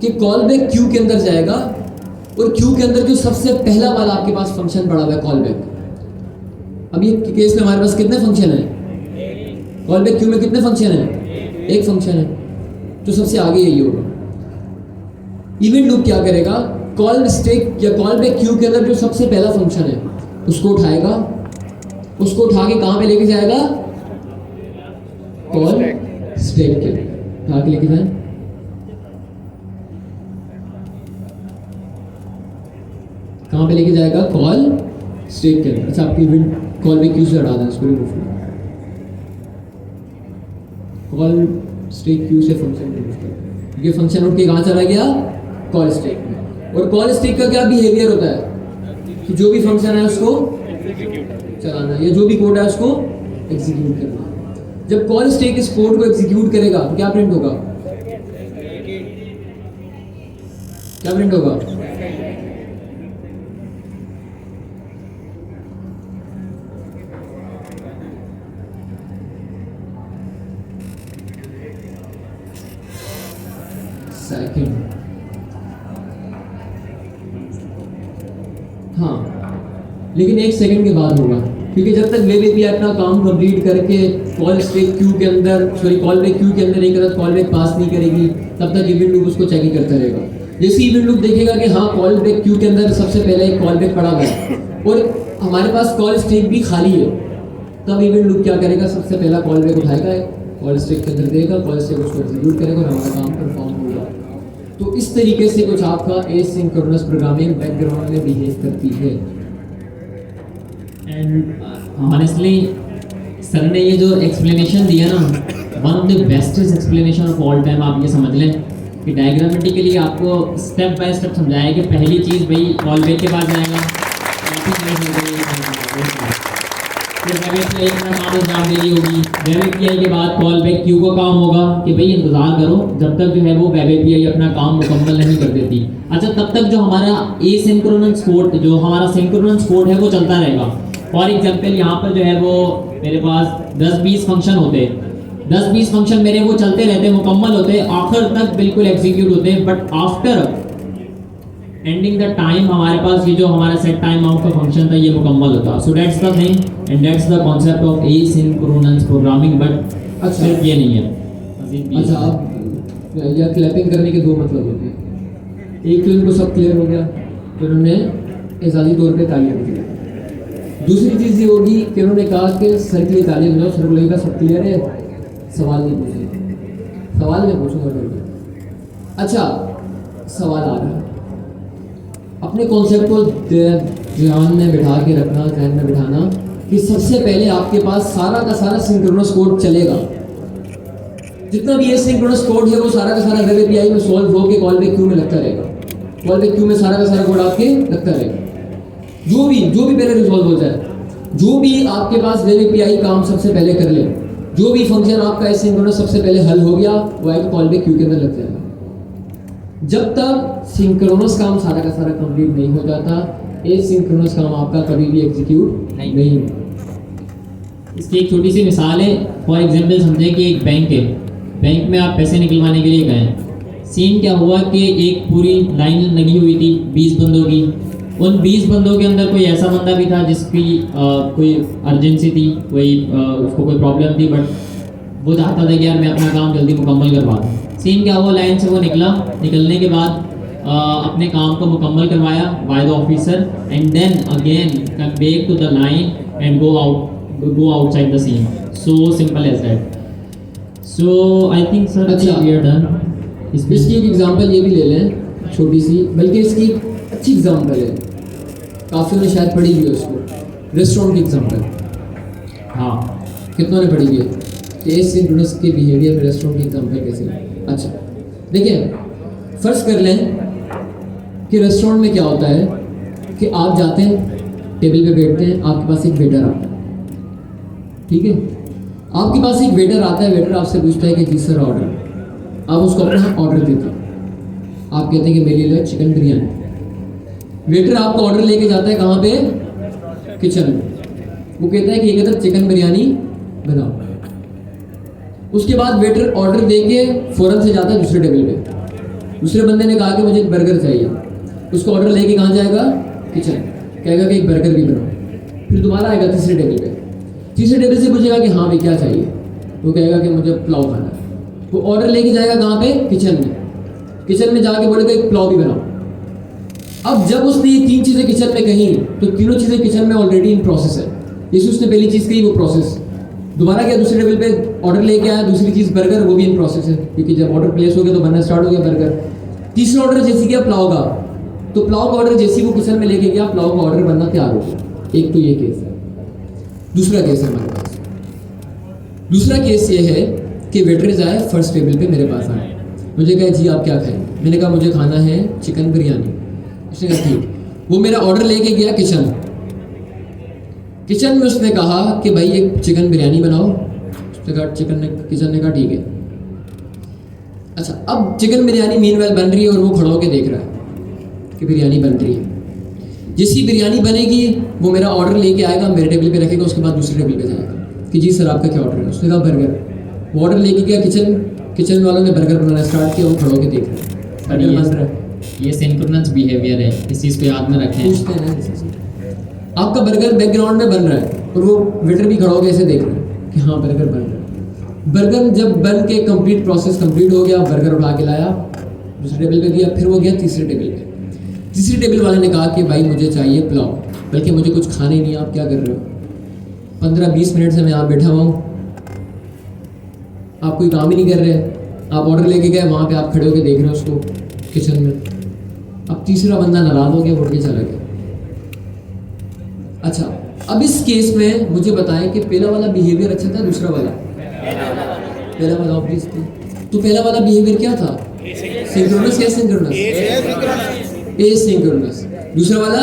कि कॉल बैक क्यू के अंदर जाएगा, और क्यू के अंदर जो सबसे पहला वाला आपके पास फंक्शन पड़ा हुआ है कॉल बैक। अब ये केस में हमारे पास कितने फंक्शन है? कॉल बैक क्यू में कितने फंक्शन है? एक फंक्शन है, तो सबसे आगे यही होगा। इवेंट लूप क्या करेगा? कॉल स्टैक या कॉल बैक क्यू के अंदर जो सबसे पहला फंक्शन है उसको उठाएगा, उसको उठा के कहाँ पे लेके जाएगा? कॉल स्टैक के उठा के लेके जाए। कहाँ पे लेके जाएगा? कॉल स्टैक के अंदर। अच्छा, आपकी इवेंट कॉल बैक क्यू से हटा दें, इसको रिमूव करें। कॉल स्टैक क्यू से फंक्शन रिमूव करें। ये फंक्शन उठ के कहाँ चला गया? कॉल स्टैक में। और कॉल स्टैक का क्या बिहेवियर होता है कि जो भी फंक्शन है उसको चलाना, या जो भी कोड है उसको एग्जीक्यूट करना। जब कॉल स्टैक इस कोड को एग्जीक्यूट करेगा तो क्या प्रिंट होगा? क्या प्रिंट होगा? सेकंड। हाँ, लेकिन एक सेकंड के बाद होगा। क्योंकि जब तक वेब एपीआई अपना काम कंप्लीट करके कॉल स्टेक क्यू के अंदर कॉल बैक क्यू के अंदर नहीं करा, कॉल बैक पास नहीं करेगी, तब तक इवेंट लूप उसको चेक ही करता रहेगा। जैसे इवेंट लूप देखेगा कि हाँ कॉल बैक क्यू के अंदर सबसे पहले एक कॉल बैक पड़ा हुआ है और हमारे पास कॉल स्टेक भी खाली है, तब इवेंट लूप क्या करेगा, सबसे पहला कॉल बैक उठाएगा, कॉल स्टेक के अंदर देगा, कॉल स्टेक उसको एग्जीक्यूट करेगा और हमारा काम परफॉर्म होगा। तो इस तरीके से कुछ आपका एसिंक्रोनस प्रोग्रामिंग बैकग्राउंड में बिहेव करती है। एंड ऑनेस्टली सर ने ये जो एक्सप्लेनेशन दिया ना, one of the bestest explanation of all time. आप ये समझ लें कि डायग्रामेटिकली आपको स्टेप बाय स्टेप समझाया कि पहली चीज़ भाई कॉल बैक के पास जाएगा, फिर वेब एपीआई का काम अंजाम देनी होगी, वेब एपीआई के बाद कॉल बैक क्यू का काम होगा कि भाई इंतज़ार करो जब तक जो है वो वेब एपीआई अपना काम मुकम्मल नहीं कर देती। अच्छा, तब तक जो हमारा एसिंक्रोनस कोड, जो हमारा सिंक्रोनस कोड है वो चलता रहेगा। फॉर एग्जांपल यहाँ पर जो है वो मेरे पास 10-20 फंक्शन होते, 10-20 फंक्शन मेरे वो चलते रहते, मुकम्मल होते, आखिर तक बिल्कुल एग्जीक्यूट होते, but after ending the time हमारे पास ये जो हमारा सेट टाइम आउट का फंक्शन था ये मुकम्मल होता। So that's the thing and that's the concept of asynchronous programming. But सिर्फ ये नहीं है। अच्छा, आप या क्लैपिंग करने के दो मतलब होते हैं, एक तो इनको सब क्लियर हो गया तो उन्होंने एजाजी तौर पे तालियां दी। दूसरी चीज़ ये होगी कि उन्होंने कहा कि सर के लिए तालियां बजाओ, सर को लगेगा सब क्लियर है, सवाल नहीं पूछेंगे, सवाल मैं पूछूंगा। अच्छा, सवाल आ रहा है, अपने कॉन्सेप्ट को ध्यान में बिठा के रखना, ध्यान में बिठाना कि सबसे पहले आपके पास सारा का सारा सिंक्रोनस कोड चलेगा। जितना भी ये सिंक्रोनस कोड है वो सारा का सारा वेब एपीआई में सॉल्व होकर कॉल बैक क्यू में लगता रहेगा, कॉल बैक क्यू में सारा का सारा कोड आपके लगता रहेगा। जो भी पहले रिजॉल्व हो जाए, जो भी आपके पास वेब एपीआई काम सबसे पहले कर ले, जो भी फंक्शन आपका एसिंक्रोनस सबसे पहले हल हो गया वो आएगा कॉल बैक क्यू के अंदर लग जाएगा। जब तक सिंक्रोनस काम सारा का सारा कंप्लीट नहीं हो जाता, एसिंक्रोनस काम आपका कभी भी एग्जीक्यूट नहीं होगा। इसकी एक छोटी सी मिसाल है। फॉर एग्जांपल समझें कि एक बैंक है, बैंक में आप पैसे निकलवाने के लिए गए। सीन क्या हुआ कि एक पूरी लाइन लगी हुई थी 20 बंदों की। उन 20 बंदों के अंदर कोई ऐसा बंदा भी था जिसकी कोई अर्जेंसी थी, उसको कोई प्रॉब्लम थी, बट वो चाहता था कि यार मैं अपना काम जल्दी मुकम्मल करवा दूँ। सीन क्या हुआ, लाइन से वो निकलने के बाद अपने काम को मुकम्मल करवाया by the officer and then again come back to the line and go outside the scene. So simple as that. So I think sir अच्छा, वी आर डन। इसकी एक एग्जांपल ये भी ले लें छोटी सी, बल्कि इसकी अच्छी एग्जांपल है, काफ़ी ने शायद पढ़ी हुई है उसको, रेस्टोरेंट की एग्जांपल। हाँ, कितनों ने पढ़ी हुई है कि एसिंक्रोनस के बिहेवियर में रेस्टोरेंट की एग्जांपल कैसे है। अच्छा देखिए, फर्ज कर लें कि रेस्टोरेंट में क्या होता है कि आप जाते हैं, टेबल पे बैठते हैं, आपके पास एक वेटर आता है, ठीक है, आपके पास एक वेटर आता है, वेटर आपसे पूछता है कि जी सर ऑर्डर, आप उसको अपना ऑर्डर देते हैं, आप कहते हैं कि मेरे लिए चिकन बिरयानी। वेटर आपका ऑर्डर लेके जाता है कहाँ पे, किचन में, वो कहता है कि ये कहता है चिकन बिरयानी बनाओ। उसके बाद वेटर ऑर्डर देके फ़ौरन से जाता है दूसरे टेबल पे, दूसरे बंदे ने कहा कि मुझे एक बर्गर चाहिए, उसको ऑर्डर लेके कहाँ जाएगा, किचन, कहेगा कि एक बर्गर भी बनाओ। फिर दोबारा आएगा तीसरे टेबल पे, तीसरे टेबल से पूछेगा कि हाँ भाई क्या चाहिए, वो कहेगा कि मुझे पुलाव खाना है, वो ऑर्डर लेके जाएगा कहाँ पे, किचन में, किचन में जाके बोलेगा एक पुलाव भी बनाओ। अब जब उसने ये 3 चीज़ें किचन में कही तो तीनों चीज़ें किचन में ऑलरेडी इन प्रोसेस है। जैसे उसने पहली चीज़ कही वो प्रोसेस, दोबारा गया दूसरे टेबल पे ऑर्डर लेके आया, दूसरी चीज़ बर्गर, वो भी इन प्रोसेस है, क्योंकि जब ऑर्डर प्लेस हो गया तो बनना स्टार्ट हो गया बर्गर। तीसरा ऑर्डर जैसे किया पुलाव का, तो पुलाव का ऑर्डर जैसे वो किचन में लेके गया, पुलाव का ऑर्डर बनना तैयार हो गया। एक तो ये केस है। दूसरा केस है हमारे पास, दूसरा केस ये है कि वेटर जाए फर्स्ट टेबल पे मेरे पास आए, मुझे कहा जी आप क्या खाएंगे, मैंने कहा मुझे खाना है चिकन बिरयानी। उसने कहा ठीक, वो मेरा ऑर्डर लेके गया किचन, किचन में उसने कहा कि भाई एक चिकन बिरयानी बनाओ, उसने कहा किचन ने कहा ठीक है। अच्छा, अब चिकन बिरयानी मीनवाइल बन रही है और वो खड़ा होकर देख रहा है कि बिरयानी बन रही है। जैसी बिरयानी बनेगी वो मेरा ऑर्डर लेके आएगा, मेरे टेबल पे रखेगा, उसके बाद दूसरे टेबल पे जाएगा कि जी सर आपका क्या ऑर्डर है, उसने कहा बर्गर। वो ऑर्डर लेके गया किचन, किचन वालों ने बर्गर बनाना स्टार्ट किया, वो खड़ा होकर देख रहा है, बर्गर बन रहा है। ये सिंक्रोनस बिहेवियर है, इस चीज़ को याद में रखें। पूछते हैं आपका बर्गर बैकग्राउंड में बन रहा है, और वो वेटर भी खड़ा होकर ऐसे देख रहा है कि हाँ बर्गर बन रहा है। बर्गर जब बन के कंप्लीट प्रोसेस कंप्लीट हो गया, बर्गर उठा के लाया, दूसरे टेबल पे दिया, फिर वो गया तीसरे टेबल पे। तीसरे टेबल वाले ने कहा कि भाई मुझे चाहिए पुलाव, बल्कि मुझे कुछ खाना ही नहीं, आप क्या कर रहे हो? 15-20 मिनट से मैं यहाँ बैठा हुआ हूँ, आप कोई काम ही नहीं कर रहे। आप ऑर्डर लेके गए, वहाँ पे आप खड़े होकर देख रहे हो उसको किचन में। अब तीसरा बंदा नाराज हो गया, उठ के चला गया। अच्छा, अब इस केस में मुझे बताएं कि पहला वाला बिहेवियर अच्छा था, दूसरा वाला? पहला वाला ऑब्वियसली। तो पहला वाला बिहेवियर क्या था? सिंक्रोनस या सिंक्रोनस? एसिंक्रोनस। दूसरा वाला?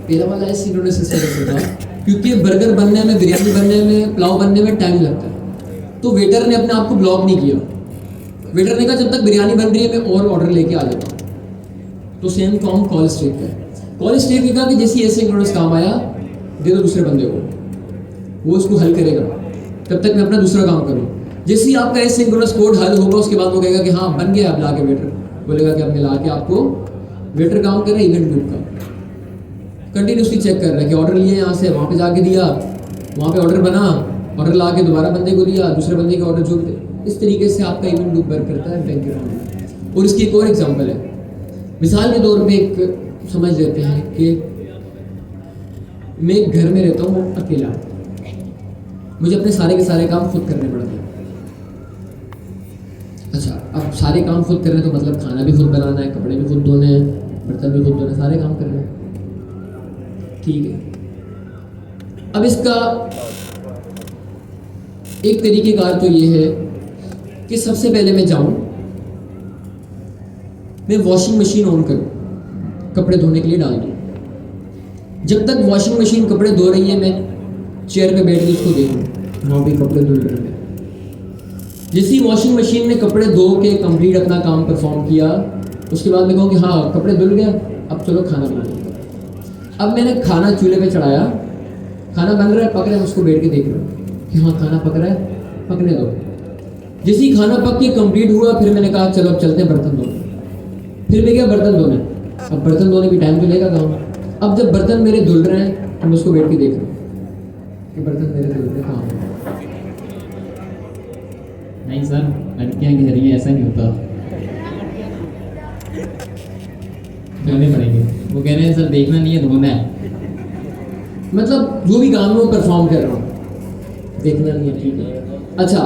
पहला वाला एसिंक्रोनस इस तरह से था क्योंकि बर्गर बनने में, बिरयानी बनने में, पुलाव बनने में टाइम लगता है। तो वेटर ने अपने आप को ब्लॉक नहीं किया। वेटर ने कहा जब तक बिरयानी बन रही है मैं और ऑर्डर लेके आ जाता हूँ। तो सेम काम कॉल स्ट्रीट का है। कॉल स्ट्रीट ने कहा कि जैसे एसिंक्रोनस काम आया दे दो दूसरे बंदे को, वो उसको हल करेगा, तब तक मैं अपना दूसरा काम करूँ। जैसे ही आपका एसिंक्रोनस कोड हल होगा उसके बाद वो कहेगा कि हाँ बन गया, अब ला के वेटर बोलेगा कि अब मैं ला के आपको, वेटर काम कर रहा है इवेंट ग्रुप का, कंटिन्यूसली चेक कर रहा है कि ऑर्डर लिए यहाँ से, वहाँ पे जाके दिया, वहाँ पे ऑर्डर बना, ऑर्डर ला के दोबारा बंदे को दिया, दूसरे बंदे के ऑर्डर जोड़ दे। इस तरीके से आपका इवेंट ग्रुप वर्क करता है बैकग्राउंड में। और इसकी एक और एग्जांपल है, मिसाल के तौर पे एक समझ लेते हैं कि मैं एक घर में रहता हूँ अकेला, मुझे अपने सारे के सारे काम खुद करने पड़ते हैं। अच्छा, अब सारे काम खुद कर रहे हैं तो मतलब खाना भी खुद बनाना है, कपड़े भी खुद धोने हैं, बर्तन भी खुद धोने, सारे काम कर रहे हैं, ठीक है। अब इसका एक तरीकेकार तो ये है कि सबसे पहले मैं जाऊं, मैं वॉशिंग मशीन ऑन करूं, कपड़े धोने के लिए डाल दूं। जब तक वॉशिंग मशीन कपड़े धो रही है मैं चेयर पे बैठ के उसको देखूं, वहाँ पे कपड़े धुल रहे हैं। जैसे ही वॉशिंग मशीन ने कपड़े धो के कंप्लीट अपना काम परफॉर्म किया, उसके बाद मैं कहूँ कि हाँ कपड़े धुल गए, अब चलो खाना बनाने। अब मैंने खाना चूल्हे पे चढ़ाया, खाना बन रहा है, पक रहा है, उसको बैठ के देख रहा हूँ कि हाँ खाना पक रहा है, पकने दो। जैसे ही खाना पक के कंप्लीट हुआ, फिर मैंने कहा चलो अब चलते हैं बर्तन धोने। फिर मैं गया बर्तन धोने। अब बर्तन धोने भी टाइम तो लेगा काम। अब जब बर्तन मेरे धुल रहे हैं, मैं उसको बैठ के देख रहा हूँ कि बर्तन मेरे धुल रहे काम। नहीं सर, लड़कियाँ कह रही हैं ऐसा नहीं होता, धोने पड़ेंगे। वो कह रहे हैं सर देखना नहीं है, धोना है। मतलब जो भी काम है वो परफॉर्म कर रहा हूँ, देखना नहीं है, ठीक है। अच्छा,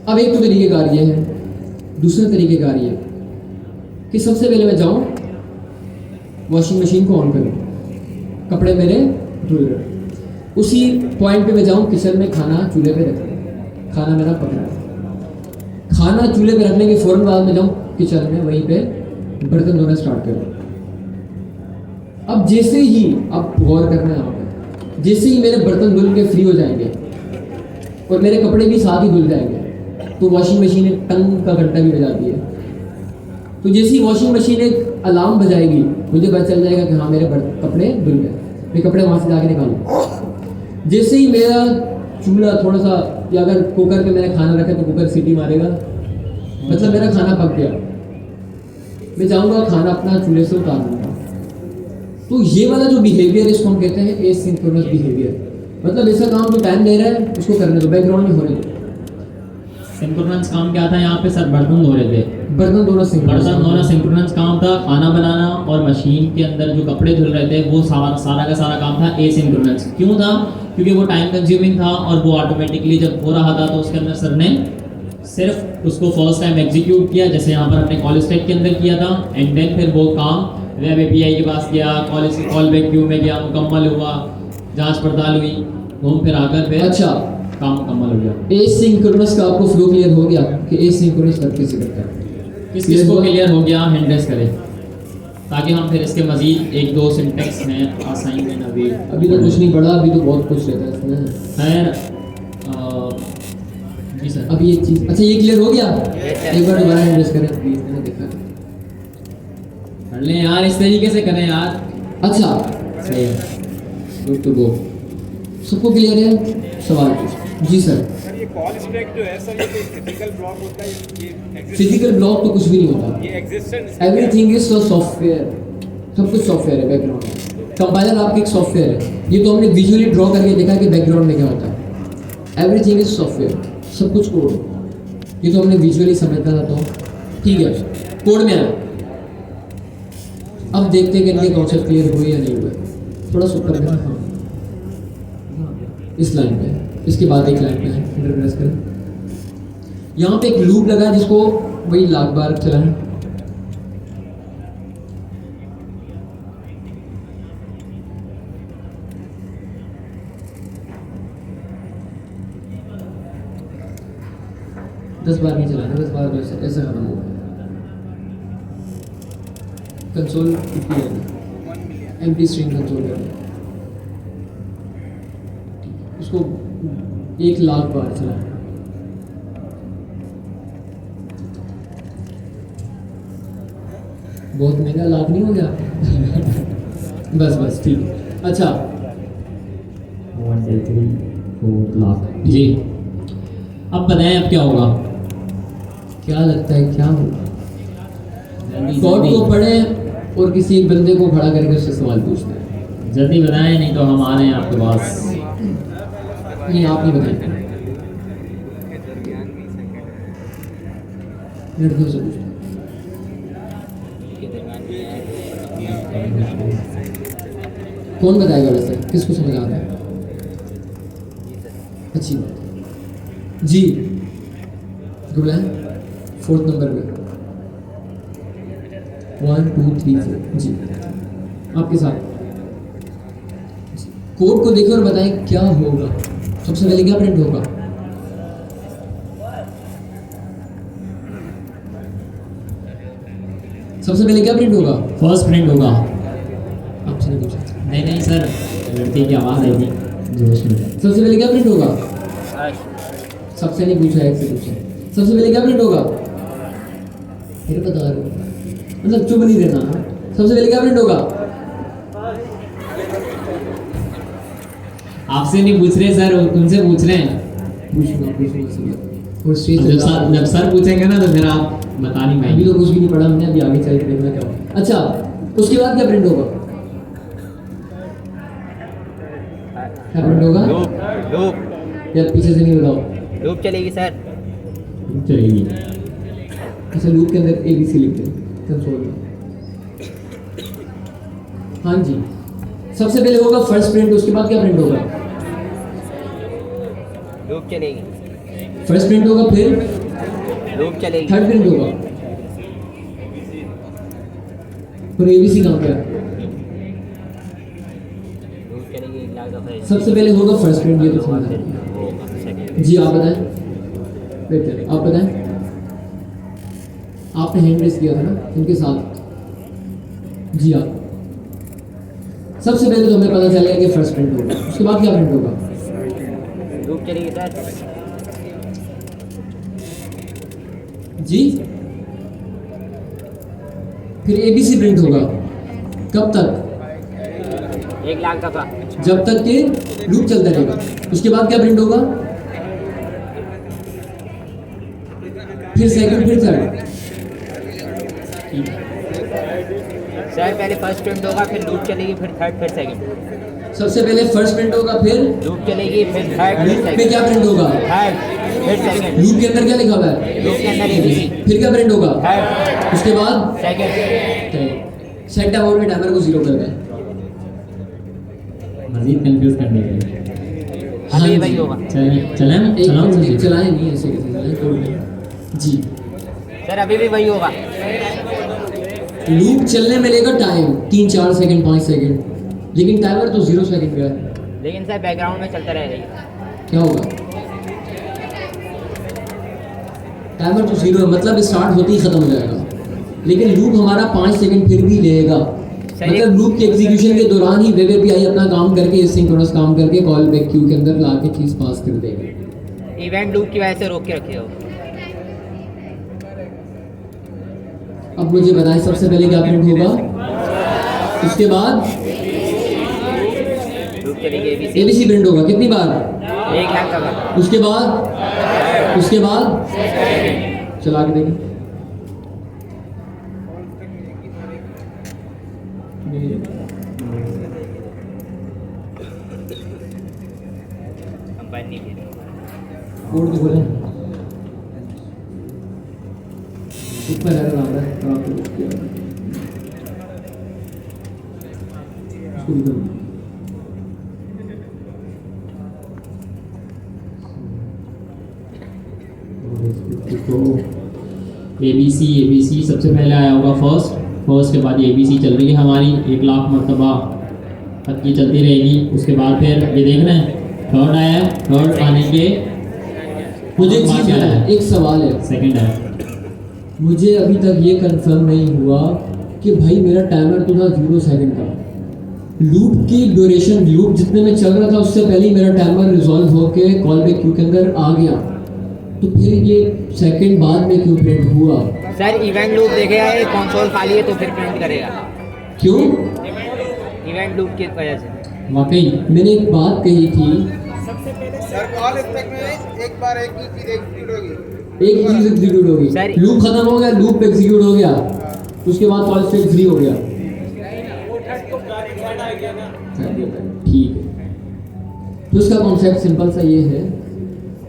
अब एक तो तरीकेकार ये है, दूसरा तरीकेकार ये कि सबसे पहले मैं जाऊँ वॉशिंग मशीन को ऑन करूँ, कपड़े मेरे धुल रहे, उसी पॉइंट पे मैं जाऊँ किचन में खाना चूल्हे पे रख, खाना मेरा पक रहा है, खाना चूल्हे पे रखने के फ़ौरन बाद में जाऊँ किचन में, वहीं पे बर्तन धोना स्टार्ट करूँ। अब जैसे ही, अब गौर करना है यहाँ पे, जैसे ही मेरे बर्तन धुल के फ्री हो जाएंगे और मेरे कपड़े भी साथ ही धुल जाएंगे, तो वॉशिंग मशीन एक टंग का घंटा भी बजाती है। तो जैसे ही वॉशिंग मशीन एक अलार्म बजाएगी, मुझे पता चल जाएगा कि हाँ मेरे कपड़े धुल गए, मैं कपड़े वहाँ से जाके निकालूँ। जैसे ही मेरा चूल्हा थोड़ा सा, या अगर कुकर पे मैंने खाना रखा तो कुकर सीटी मारेगा, मतलब मेरा खाना पक गया, मैं जाऊँगा खाना अपना चूल्हे से उतार दूँगा। तो ये वाला जो बिहेवियर, इसको हम कहते हैं एसिंक्रोनस बिहेवियर। मतलब ऐसा काम जो टाइम ले रहा है उसको करने दो, बैकग्राउंड में होने दो। सिंक्रोनस काम क्या था यहाँ पे सर? बर्तन धो रहे थे। बर्तन धोना सिंक्रोनस काम था। खाना बनाना और मशीन के अंदर जो कपड़े धुल रहे थे वो सारा का सारा काम था एसिंक्रोनस। क्यों था? क्योंकि वो टाइम कंज्यूमिंग था और वो ऑटोमेटिकली जब हो रहा था तो उसके अंदर सर ने सिर्फ उसको फर्स्ट टाइम एग्जीक्यूट किया, जैसे यहाँ पर हमने कॉल स्टैक के अंदर किया था, एंड देन फिर वो काम वेब एपीआई के पास गया, कॉल बैक क्यू में गया, मुकम्मल हुआ, जांच पड़ताल हुई, घूम फिर आकर फिर अच्छा काम मुकम्मल हो गया। एसिंक्रोनस का आपको फ्लो क्लियर हो गया कि एसिंक्रोनस वर्क कैसे करता है? किसको क्लियर हो गया? हैंड रेस करें ताकि हम फिर इसके मजीद एक दो सिंटेक्स में असाइनमेंट अभी तो कुछ नहीं पढ़ा, अभी तो बहुत कुछ रहता है इसमें। खैर जी सर, अभी एक चीज़, अच्छा ये क्लियर हो गया? एक बार दोबारा हैंड रेस करें प्लीज, मैंने देखा। कर लें यार, इस तरीके से करें यार। अच्छा सही है, गुड टू गो। सबको क्लियर है? सवाल पूछ। जी सर। सर ये कॉल स्टैक जो है सर, ये कोई फिजिकल ब्लॉक होता है? ये फिजिकल ब्लॉक तो कुछ भी नहीं होता, ये एग्जिस्टेंस एवरीथिंग इज सॉफ्टवेयर, सब कुछ सॉफ्टवेयर है बैकग्राउंड में। कंपाइलर आपकी एक सॉफ्टवेयर है, ये तो हमने विजुअली ड्रॉ करके देखा कि बैकग्राउंड में क्या होता है। एवरीथिंग इज सॉफ्टवेयर, सब कुछ कोड है। ये तो हमने विजुअली समझना था, तो ठीक है, कोड में आया। अब देखते हैं कि इनके कॉन्सेप्ट क्लियर हुए या नहीं हुए। थोड़ा सा ऊपर करें, हाँ इस लाइन पे, इसके बाद एक लाइन पे है, इंटर प्रेस करें। यहाँ पे एक लूप लगा है जिसको वही लाख बार चलाएं। दस बार नहीं चलाना, 10 बार ऐसा खत्म होगा। कंसोल कितनी है, एमपी स्ट्रिंग कंसोल है, उसको 1,00,000 बार चलाना। बहुत महंगा लाभ नहीं हो गया? बस बस ठीक है। अच्छा 1 2 3 4 लाख जी। अब बताएं अब क्या होगा? क्या लगता है क्या होगा? जल्दी कोड जल्दी को पढ़े और किसी एक बंदे को खड़ा करके उससे सवाल पूछना है। जल्दी बताएं, नहीं तो हम आ रहे हैं आपके पास। नहीं आप नहीं बताएंगे, लड़कियों से पूछना। कौन बताएगा वैसे, किसको समझ आता है? अच्छी बात है जी। बोला है 4th नंबर पे 1 2 3 4 जी, आपके साथ। कोड को देखिए और बताएं क्या होगा। सबसे पहले क्या प्रिंट होगा? सबसे पहले क्या प्रिंट होगा? फर्स्ट प्रिंट होगा। आपसे नहीं पूछा। नहीं नहीं सर, लड़के की आवाज़ आई थी जोश में। सबसे पहले क्या प्रिंट होगा? सबसे नहीं पूछा, एक से पूछा। सबसे पहले क्या प्रिंट होगा? फिर बता रहे हो, मतलब चुप नहीं रहना। सबसे पहले क्या प्रिंट होगा? आपसे नहीं पूछ रहे सर, वो तुमसे पूछ रहे हैं। पूछूंगा पूछूंगा। और स्टेज जब सर पूछेंगे ना तो फिर आप बता नहीं अभी पाएंगे। तो कुछ भी नहीं पढ़ा हमने, अभी आगे चल के देखना क्या होगा। अच्छा उसके बाद क्या प्रिंट होगा? क्या प्रिंट होगा? लूप लूप यार पीछे से नहीं बताओ। लूप चलेगी सर। चलेगी। अच्छा लूप के अंदर ABC लिखते हैं कंसोल में। हाँ जी, सबसे पहले होगा फर्स्ट प्रिंट, उसके बाद क्या प्रिंट होगा? लूप चलेगी। फर्स्ट प्रिंट होगा, फिर लूप चलेगी। थर्ड प्रिंट होगा, और ABC कहाँ पे है? लूप चलेगी 1,00,000 दफा। सबसे पहले होगा फर्स्ट प्रिंट, ये तो समझ फिर आया। वो होगा सेकंड। जी आप बताएं, वेट करें, आप बताएं। आपने हैंड रेस किया था ना उनके साथ? जी आप। सबसे पहले तो हमें पता चल गया कि फर्स्ट प्रिंट होगा, उसके बाद क्या प्रिंट होगा? लूप चलेगी सर। जी फिर ABC प्रिंट होगा, कब तक? 1,00,000 दफा। जब तक कि लूप चलता रहेगा। उसके बाद क्या प्रिंट होगा? फिर सेकंड, फिर थर्ड। सर पहले फर्स्ट प्रिंट होगा, फिर लूप चलेगी, फिर थर्ड, फिर सेकंड। सबसे पहले फर्स्ट प्रिंट होगा, फिर लूप चलेगी, फिर थर्ड, फिर लूप में सेकंड। क्या प्रिंट होगा? थर्ड, फिर सेकंड। लूप के अंदर क्या लिखा हुआ है? लूप के अंदर ABC। फिर क्या प्रिंट होगा? थर्ड, उसके बाद सेकंड। सेट टाइमर में टाइमर को 0 कर दें। मजीद कंफ्यूज करने के लिए। हाँ अभी जी। वही होगा। चलें चलें एक चलाओ मिनट, जल्दी। चलाएं नहीं ऐसे कैसे चलाएं, कोड में। जी सर अभी भी वही होगा। लूप चलने में लेगा टाइम 3 4 सेकंड 5 सेकंड, लेकिन टाइमर तो 0 सेकंड का है। लेकिन सर बैकग्राउंड में चलता रहेगा। क्या होगा? टाइमर तो 0 है, मतलब स्टार्ट होते ही खत्म हो जाएगा, लेकिन लूप हमारा 5 सेकंड फिर भी लेगा। सही। मतलब लूप के एग्जीक्यूशन के दौरान ही वेब एपीआई अपना काम करके एसिंक्रोनस काम करके कॉल बैक क्यू के अंदर ला के चीज़ पास कर देगा। इवेंट लूप की वजह से रोक के रखे हो। अब मुझे बताएं सबसे पहले क्या प्रिंट होगा? उसके बाद लूप चलेगी ABC। ABC प्रिंट होगा, कितनी बार? 1,00,000 दफा। उसके बाद चला के देखें। कोड भी बोले ऊपर एरर आ रहा है तो आपको उसको भी करो। तो ABC सबसे पहले आया होगा फर्स्ट के बाद ABC चल रही है हमारी 1,00,000 मरतबा तक की चलती रहेगी। उसके बाद फिर ये देख रहे हैं थर्ड आया है, थर्ड आने के मुझे एक चीज़ है, एक सवाल है, सेकंड है। मुझे अभी तक ये कंफर्म नहीं हुआ कि भाई मेरा टाइमर तो था 0 सेकंड का, लूप की ड्यूरेशन, लूप जितने में चल रहा था उससे पहले ही मेरा टाइमर रिजॉल्व होके कॉल बैक क्यू के अंदर आ गया, तो फिर ये सेकंड बाद में क्यों प्रिंट हुआ? सर इवेंट लूप देखेगा ये कंसोल खाली है तो फिर प्रिंट करेगा क्यों? इवेंट लूप की वजह से। वाकई मैंने एक बात कही थी, सर कॉल स्पेक में एक बार एक चीज एग्जीक्यूट होगी, एक चीज एग्जीक्यूट होगी, सर- लूप खत्म हो गया, लूप एग्जीक्यूट हो गया, उसके बाद कॉल स्टेट फ्री हो गया। ठीक है, तो इसका कॉन्सेप्ट सिंपल सा ये है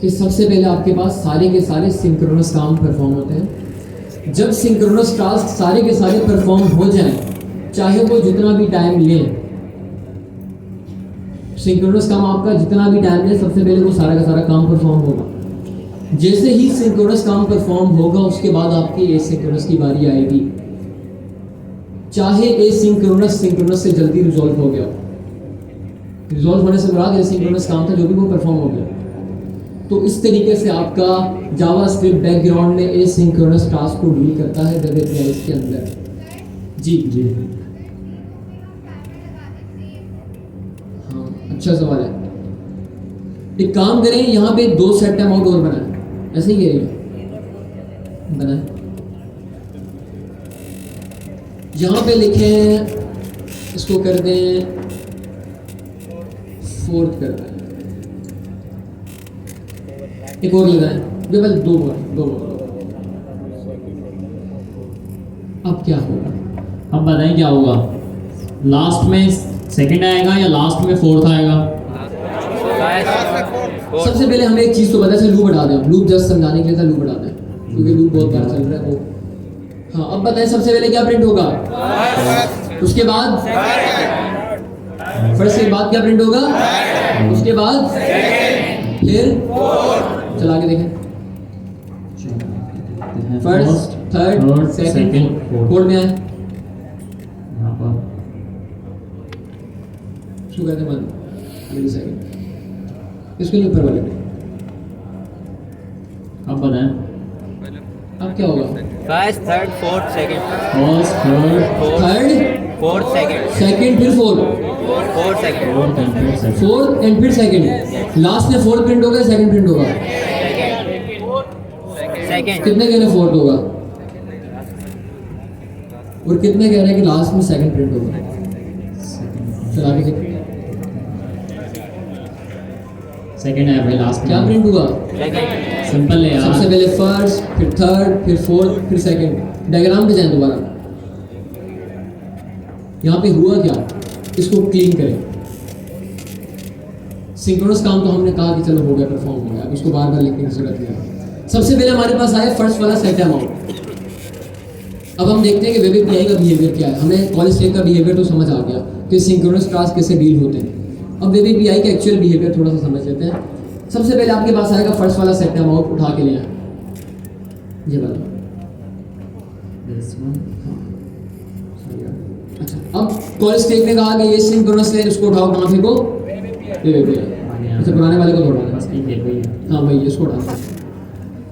कि सबसे पहले आपके पास सारे के सारे सिंक्रोनस काम परफॉर्म होते हैं। जब सिंक्रोनस टास्क सारे के सारे परफॉर्म हो जाएं, चाहे वो जितना भी टाइम ले, सिंक्रोनस काम आपका जितना भी टाइम ले, सबसे पहले वो सारा का सारा काम परफॉर्म होगा। जैसे ही सिंक्रोनस काम परफॉर्म होगा उसके बाद आपकी एसिंक्रोनस की बारी आएगी, चाहे एसिंक्रोनस सिंक्रोनस से जल्दी रिजॉल्व हो गया, रिजॉल्व होने से मुराद एसिंक्रोनस काम था जो भी वो परफॉर्म हो गया। तो इस तरीके से आपका जावास्क्रिप्ट बैकग्राउंड में एसिंक्रोनस टास्क को डील करता है वेब एपीआईज के अंदर। जी जी हाँ, अच्छा सवाल है। एक काम करें, यहाँ पे 2 सेट टाइम आउट और बनाए, ऐसे ही करिए, बनाए, यहाँ पे लिखें, इसको कर दें 4th कर दें, एक और लगाएं, जो बस 2 बार। अब क्या होगा? अब बताएं क्या होगा, लास्ट में सेकंड आएगा या लास्ट में फोर्थ आएगा? सबसे पहले हमें एक चीज़ तो पता है, लूप हटा दें, लूप जस्ट समझाने के लिए था, लूप हटा दें क्योंकि लूप बहुत बार चल रहा है वो। हाँ, अब बताएं सबसे पहले क्या प्रिंट होगा, उसके बाद फर्स्ट के बाद क्या प्रिंट होगा, उसके बाद फिर चला के देखें, फर्स्ट थर्ड सेकंड कोड में आए, यहाँ पर इसको कहते हैं 1 मिली सेकंड, इसको नहीं ऊपर वाले पे। अब बताएं अब क्या होगा, first third fourth second first third fourth second second फिर फोर्थ सेकंड फोर्थ एंड फिर सेकंड, लास्ट में 4th प्रिंट होगा, सेकंड प्रिंट होगा, सेकंड कितने कह रहे हैं 4th होगा और कितने कह रहे हैं कि लास्ट में सेकंड प्रिंट होगा? चला के देखो सेकंड है भाई, लास्ट क्या प्रिंट हुआ, सेकंड सिंपल है सबसे यार। पहले फर्स्ट फिर थर्ड फिर 4th फिर सेकंड। डायग्राम पे जाएं दोबारा, यहाँ पे हुआ क्या, इसको क्लीन करें। सिंक्रोनस काम तो हमने कहा कि चलो हो गया, परफॉर्म हो गया, अब इसको बार बार लिखने की जरूरत नहीं है। सबसे पहले हमारे पास आया फर्स्ट वाला सेट अमाउंट। अब हम देखते हैं कि वेब एपीआई का बिहेवियर क्या है। हमें कॉल स्टेक का बिहेवियर तो समझ आ गया कि सिंक्रोनस टास्क कैसे डील होते हैं। अब वेब एपीआई का एक्चुअल बिहेवियर थोड़ा सा समझ लेते हैं। सबसे पहले आपके पास आएगा फर्स्ट वाला सेट अमाउंट, उठा के ले आए ये वाला। अच्छा, अब कॉल स्टेक ने कहा कि ये सिंक्रोनस है, इसको उठाओ, कहाँ फेंको, वेब एपीआई। अच्छा, पुराने वाले को तो उठाना, बस ठीक है कोई है, हाँ भाई इसको उठाना।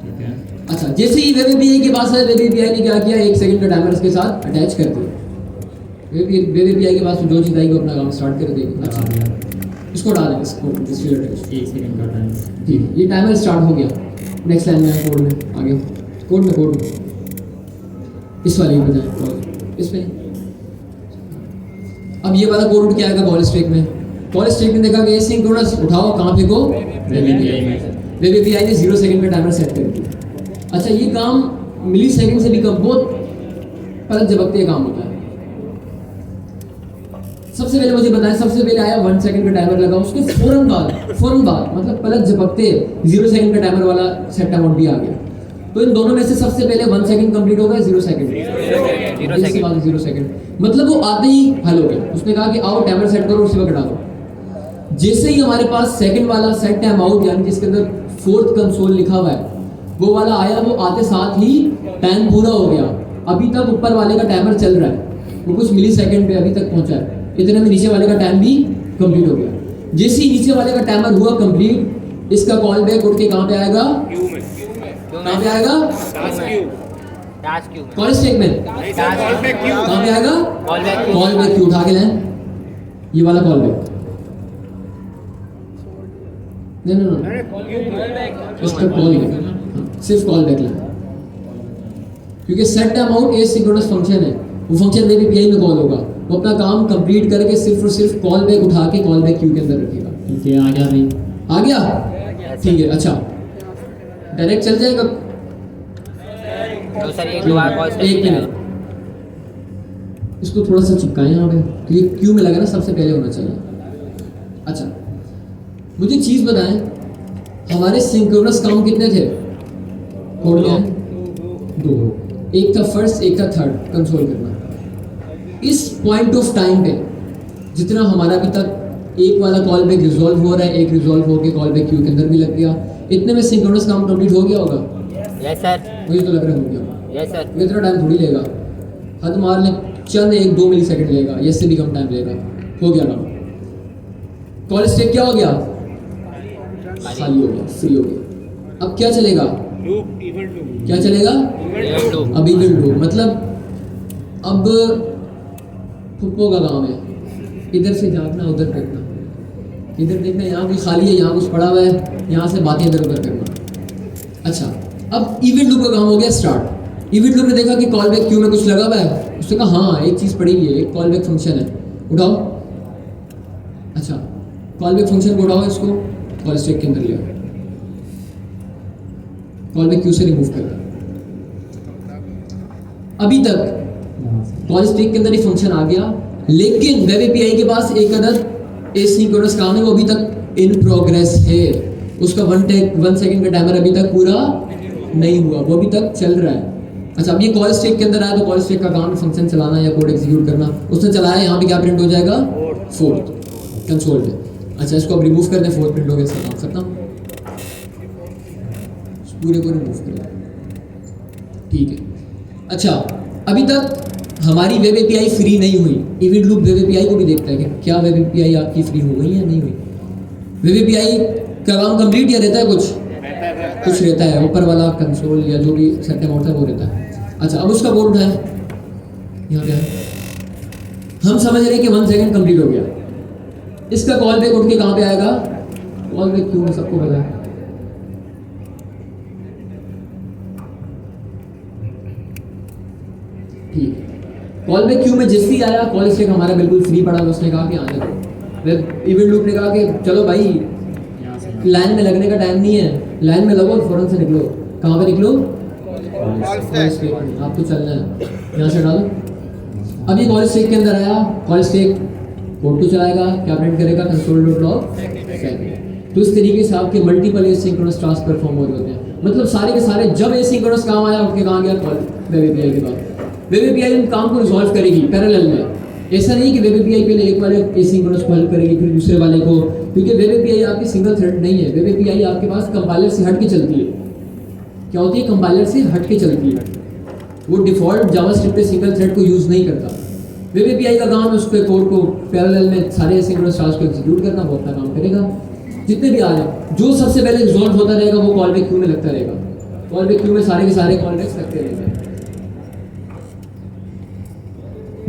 ठीक है। अच्छा, जैसे ही वेब एपीआई के पास है, वेब एपीआई ने क्या किया, 1 सेकंड का टाइमर इसके साथ अटैच कर दिया। वेब एपीआई के पास जो चीज़ आएगी अपना काम स्टार्ट कर देगी। अच्छा, इसको डालें, इसको डिस्ट्रीब्यूटर, 1 सेकंड का टाइम। ठीक है, ये टाइमर स्टार्ट हो गया। नेक्स्ट लाइन में कोड में आगे, कोड में इस वाले पे जाए, इसमें अब ये वाला कोड क्या आएगा कॉल स्टेक में। कॉल स्टेक ने देखा कि सिंक्रोनस उठाओ, कहाँ फेंको, वेब एपीआई में। वेब एपीआई ने 0 सेकंड का टाइमर सेट कर दिया। अच्छा, ये काम मिली सेकंड से भी कम, बहुत पलक झपकते काम होता है। सबसे पहले मुझे बताएं, सबसे पहले आया 1 सेकंड का टाइमर लगा, उसके फौरन बाद मतलब पलक झपकते 0 सेकंड का टाइमर वाला सेट अमाउंट भी आ गया। तो इन दोनों में से सबसे पहले 1 सेकंड कंप्लीट होगा, 0 सेकंड, 0 सेकंड, मतलब वो आते ही हल हो गया। उसने कहा कि आओ टाइमर सेट करो, उसी वक्त डालो। जैसे ही हमारे पास सेकंड वाला सेट टाइम आउट यानी जिसके अंदर 4th कंसोल लिखा हुआ है वो वाला आया, वो आते साथ ही टाइम पूरा हो गया। अभी तक ऊपर वाले का टाइमर चल रहा है, वो कुछ मिली सेकंड पे अभी तक पहुंचा है, इतने में नीचे वाले का टाइम भी कंप्लीट हो गया। जैसे ही नीचे वाले का टाइमर हुआ कंप्लीट, इसका कॉल बैक उठ के कहाँ पे आएगा, कहाँ पे आएगा, कॉल स्टेक में, कहाँ पे आएगा, कॉल बैक क्यू, उठा के लें ये वाला कॉल बैक, इसका कॉल बैक, सिर्फ कॉल बैक लें, क्योंकि set time out asynchronous function है, वो फंक्शन वेबीपीआई में कॉल होगा, वो अपना काम कंप्लीट करके सिर्फ और सिर्फ कॉल बैक उठा के कॉल बैक क्यू के अंदर रखेगा। ठीक है, आ गया भाई, आ गया, ठीक है। अच्छा डायरेक्ट चल जाएगा, तो सर एक मिनट, इसको थोड़ा सा चिपकाएं यहाँ पे, क्योंकि क्यू में लगा ना सबसे पहले होना चाहिए। अच्छा मुझे चीज बताएं, हमारे सिंक्रोनस काउंट कितने थे, कोड क्या है, 2, एक था फर्स्ट एक था थर्ड कंसोल करना। इस पॉइंट ऑफ टाइम पे जितना हमारा अभी तक एक वाला कॉल बैक रिजॉल्व हो रहा है, एक रिजॉल्व होकर कॉल बैक क्यू के अंदर भी लग गया, इतने में सिंक्रोनस काम कंप्लीट हो गया होगा। यस सर, मुझे तो लग रहा है हो गया। यस सर, इतना टाइम थोड़ी लेगा, हद मार ले चंद 1-2 मिली सेकंड लेगा, या इससे भी कम टाइम लेगा, हो गया काम। कॉल स्टेक क्या हो गया, खाली हो गया, फ्री हो गया। अब क्या चलेगा, क्या चलेगा, अब इवन लूप, मतलब अब फुप्पो का काम है, इधर से झाँकना उधर देखना, इधर देखना यहाँ भी खाली है, यहाँ कुछ पड़ा हुआ है, यहाँ से बातें इधर उधर करना। अच्छा अब इवेंट लूप का काम हो गया स्टार्ट। इवेंट लूप ने देखा कि कॉल बैक क्यू में कुछ लगा हुआ है, उसने कहा हाँ एक चीज़ पड़ी हुई है, एक कॉल बैक फंक्शन है, उठाओ। अच्छा कॉल बैक फंक्शन को उठाओ, इसको कॉल स्टेक के अंदर ले आओ, कॉल बैक क्यू से रिमूव कर दो। अभी तक कॉल स्टेक के अंदर ही फंक्शन आ गया, लेकिन वेब एपीआई के पास एक अदद एसिंक्रोनस काम है, वो अभी तक इन प्रोग्रेस है, उसका 1 सेकंड का टाइमर अभी तक पूरा नहीं हुआ, वो अभी तक चल रहा है। अच्छा अब ये कॉल स्टेक के अंदर आया तो कॉल स्टेक का काम फंक्शन चलाना या कोड एग्जीक्यूट करना, उसने चलाया, यहाँ पे क्या प्रिंट हो जाएगा, 4th कंसोल पे। अच्छा इसको अब रिमूव कर दें, 4th प्रिंट हो गया, इसका काम खत्म, पूरे को रिमूव कर दें, ठीक है। अच्छा अभी तक हमारी वेब एपीआई फ्री नहीं हुई, इवेंट लूप वेब एपीआई को भी देखता है कि क्या वेब एपीआई आपकी फ्री हो गई या नहीं हुई। वेब एपीआई का काम कंप्लीट या रहता है, कुछ रहता है, ऊपर वाला कंसोल या जो भी सेट अमाउंट है वो रहता है। अच्छा अब उसका बोर्ड उठाए, यहाँ पे हम समझ रहे हैं कि 1 सेकंड कंप्लीट हो गया, इसका कॉल बैक उठ के कहाँ पे आएगा, कॉल बैक क्यों, सबको पता है, ठीक है। कॉल बैक क्यू में जैसे ही आया, कॉल स्टेक हमारा बिल्कुल फ्री पड़ा, उसने कहा कि आने दो। वेब इवेंट लूप ने कहा कि चलो भाई लाइन में लगने का टाइम नहीं है, लाइन में लगो फौरन से निकलो, कहाँ पे निकलो, कॉल स्टेक में, आपको चलना है, यहाँ से डालो। अब ये कॉल स्टेक के अंदर आया, कॉल स्टेक कोड टू चलाएगा, क्या प्रिंट करेगा, कंसोल डॉट लॉग सेकंड। तो इस तरीके से आपके मल्टीपल एसिंक्रोनस टास्क परफॉर्म होते हैं, मतलब सारे के सारे जब एसिंक्रोनस काम आया उठ के कहाँ गया, कॉल वेब एपीआई के बाद। वेब एपीआई इन काम को रिजॉल्व करेगी पैरेलल में, ऐसा नहीं कि वेब एपीआई पहले एक वाले एसिंक्रोनस को हेल्प करेगी फिर दूसरे वाले को, क्योंकि वेब एपीआई आपकी सिंगल थ्रेड नहीं है, वेब एपीआई आपके पास कंपाइलर से हट के चलती है। क्या होती है, कंपाइलर से हट के चलती है, वो डिफॉल्ट जावास्क्रिप्ट पे सिंगल थ्रेड को यूज़ नहीं करता। वेब एपीआई का काम है उसके कोड को पैरेलल में सारे एसिंक्रोनस टास्क को एग्जीक्यूट करना, वो अपना काम करेगा। जितने भी आ जाए, जो सबसे पहले रिजॉल्व होता रहेगा वो कॉल बैक क्यू में लगता रहेगा, कॉल बैक क्यू में सारे के सारे कॉल बैक्स लगते रहेंगे।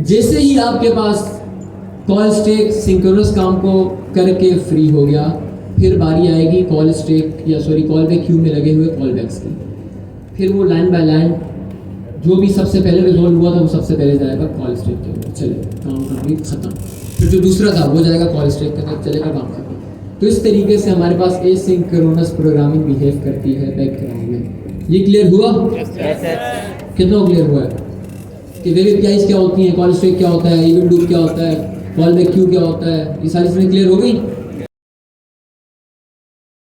जैसे ही आपके पास कॉल स्टेक सिंक्रोनस काम को करके फ्री हो गया, फिर बारी आएगी कॉल स्टेक या कॉल बैक क्यू में लगे हुए कॉल बैक्स की। फिर वो लाइन बाय लाइन जो भी सबसे पहले रिजॉल्व हुआ था वो सबसे पहले जाएगा कॉल स्टेक के अंदर, चले काम कंप्लीट खत्म। फिर जो दूसरा था वो जाएगा कॉल स्टेक के अंदर, चलेगा काम खत्म। तो इस तरीके से हमारे पास एसिंक्रोनस प्रोग्रामिंग बिहेव करती है बैकग्राउंड में। ये क्लियर हुआ? कितना क्लियर हुआ है कि वेब एपीआईज क्या होती हैं, कॉल स्टेक क्या होता है, इवेंट लूप क्या होता है, कॉल बैक क्यू क्या होता है, ये सारी चीज़ें क्लियर हो गई।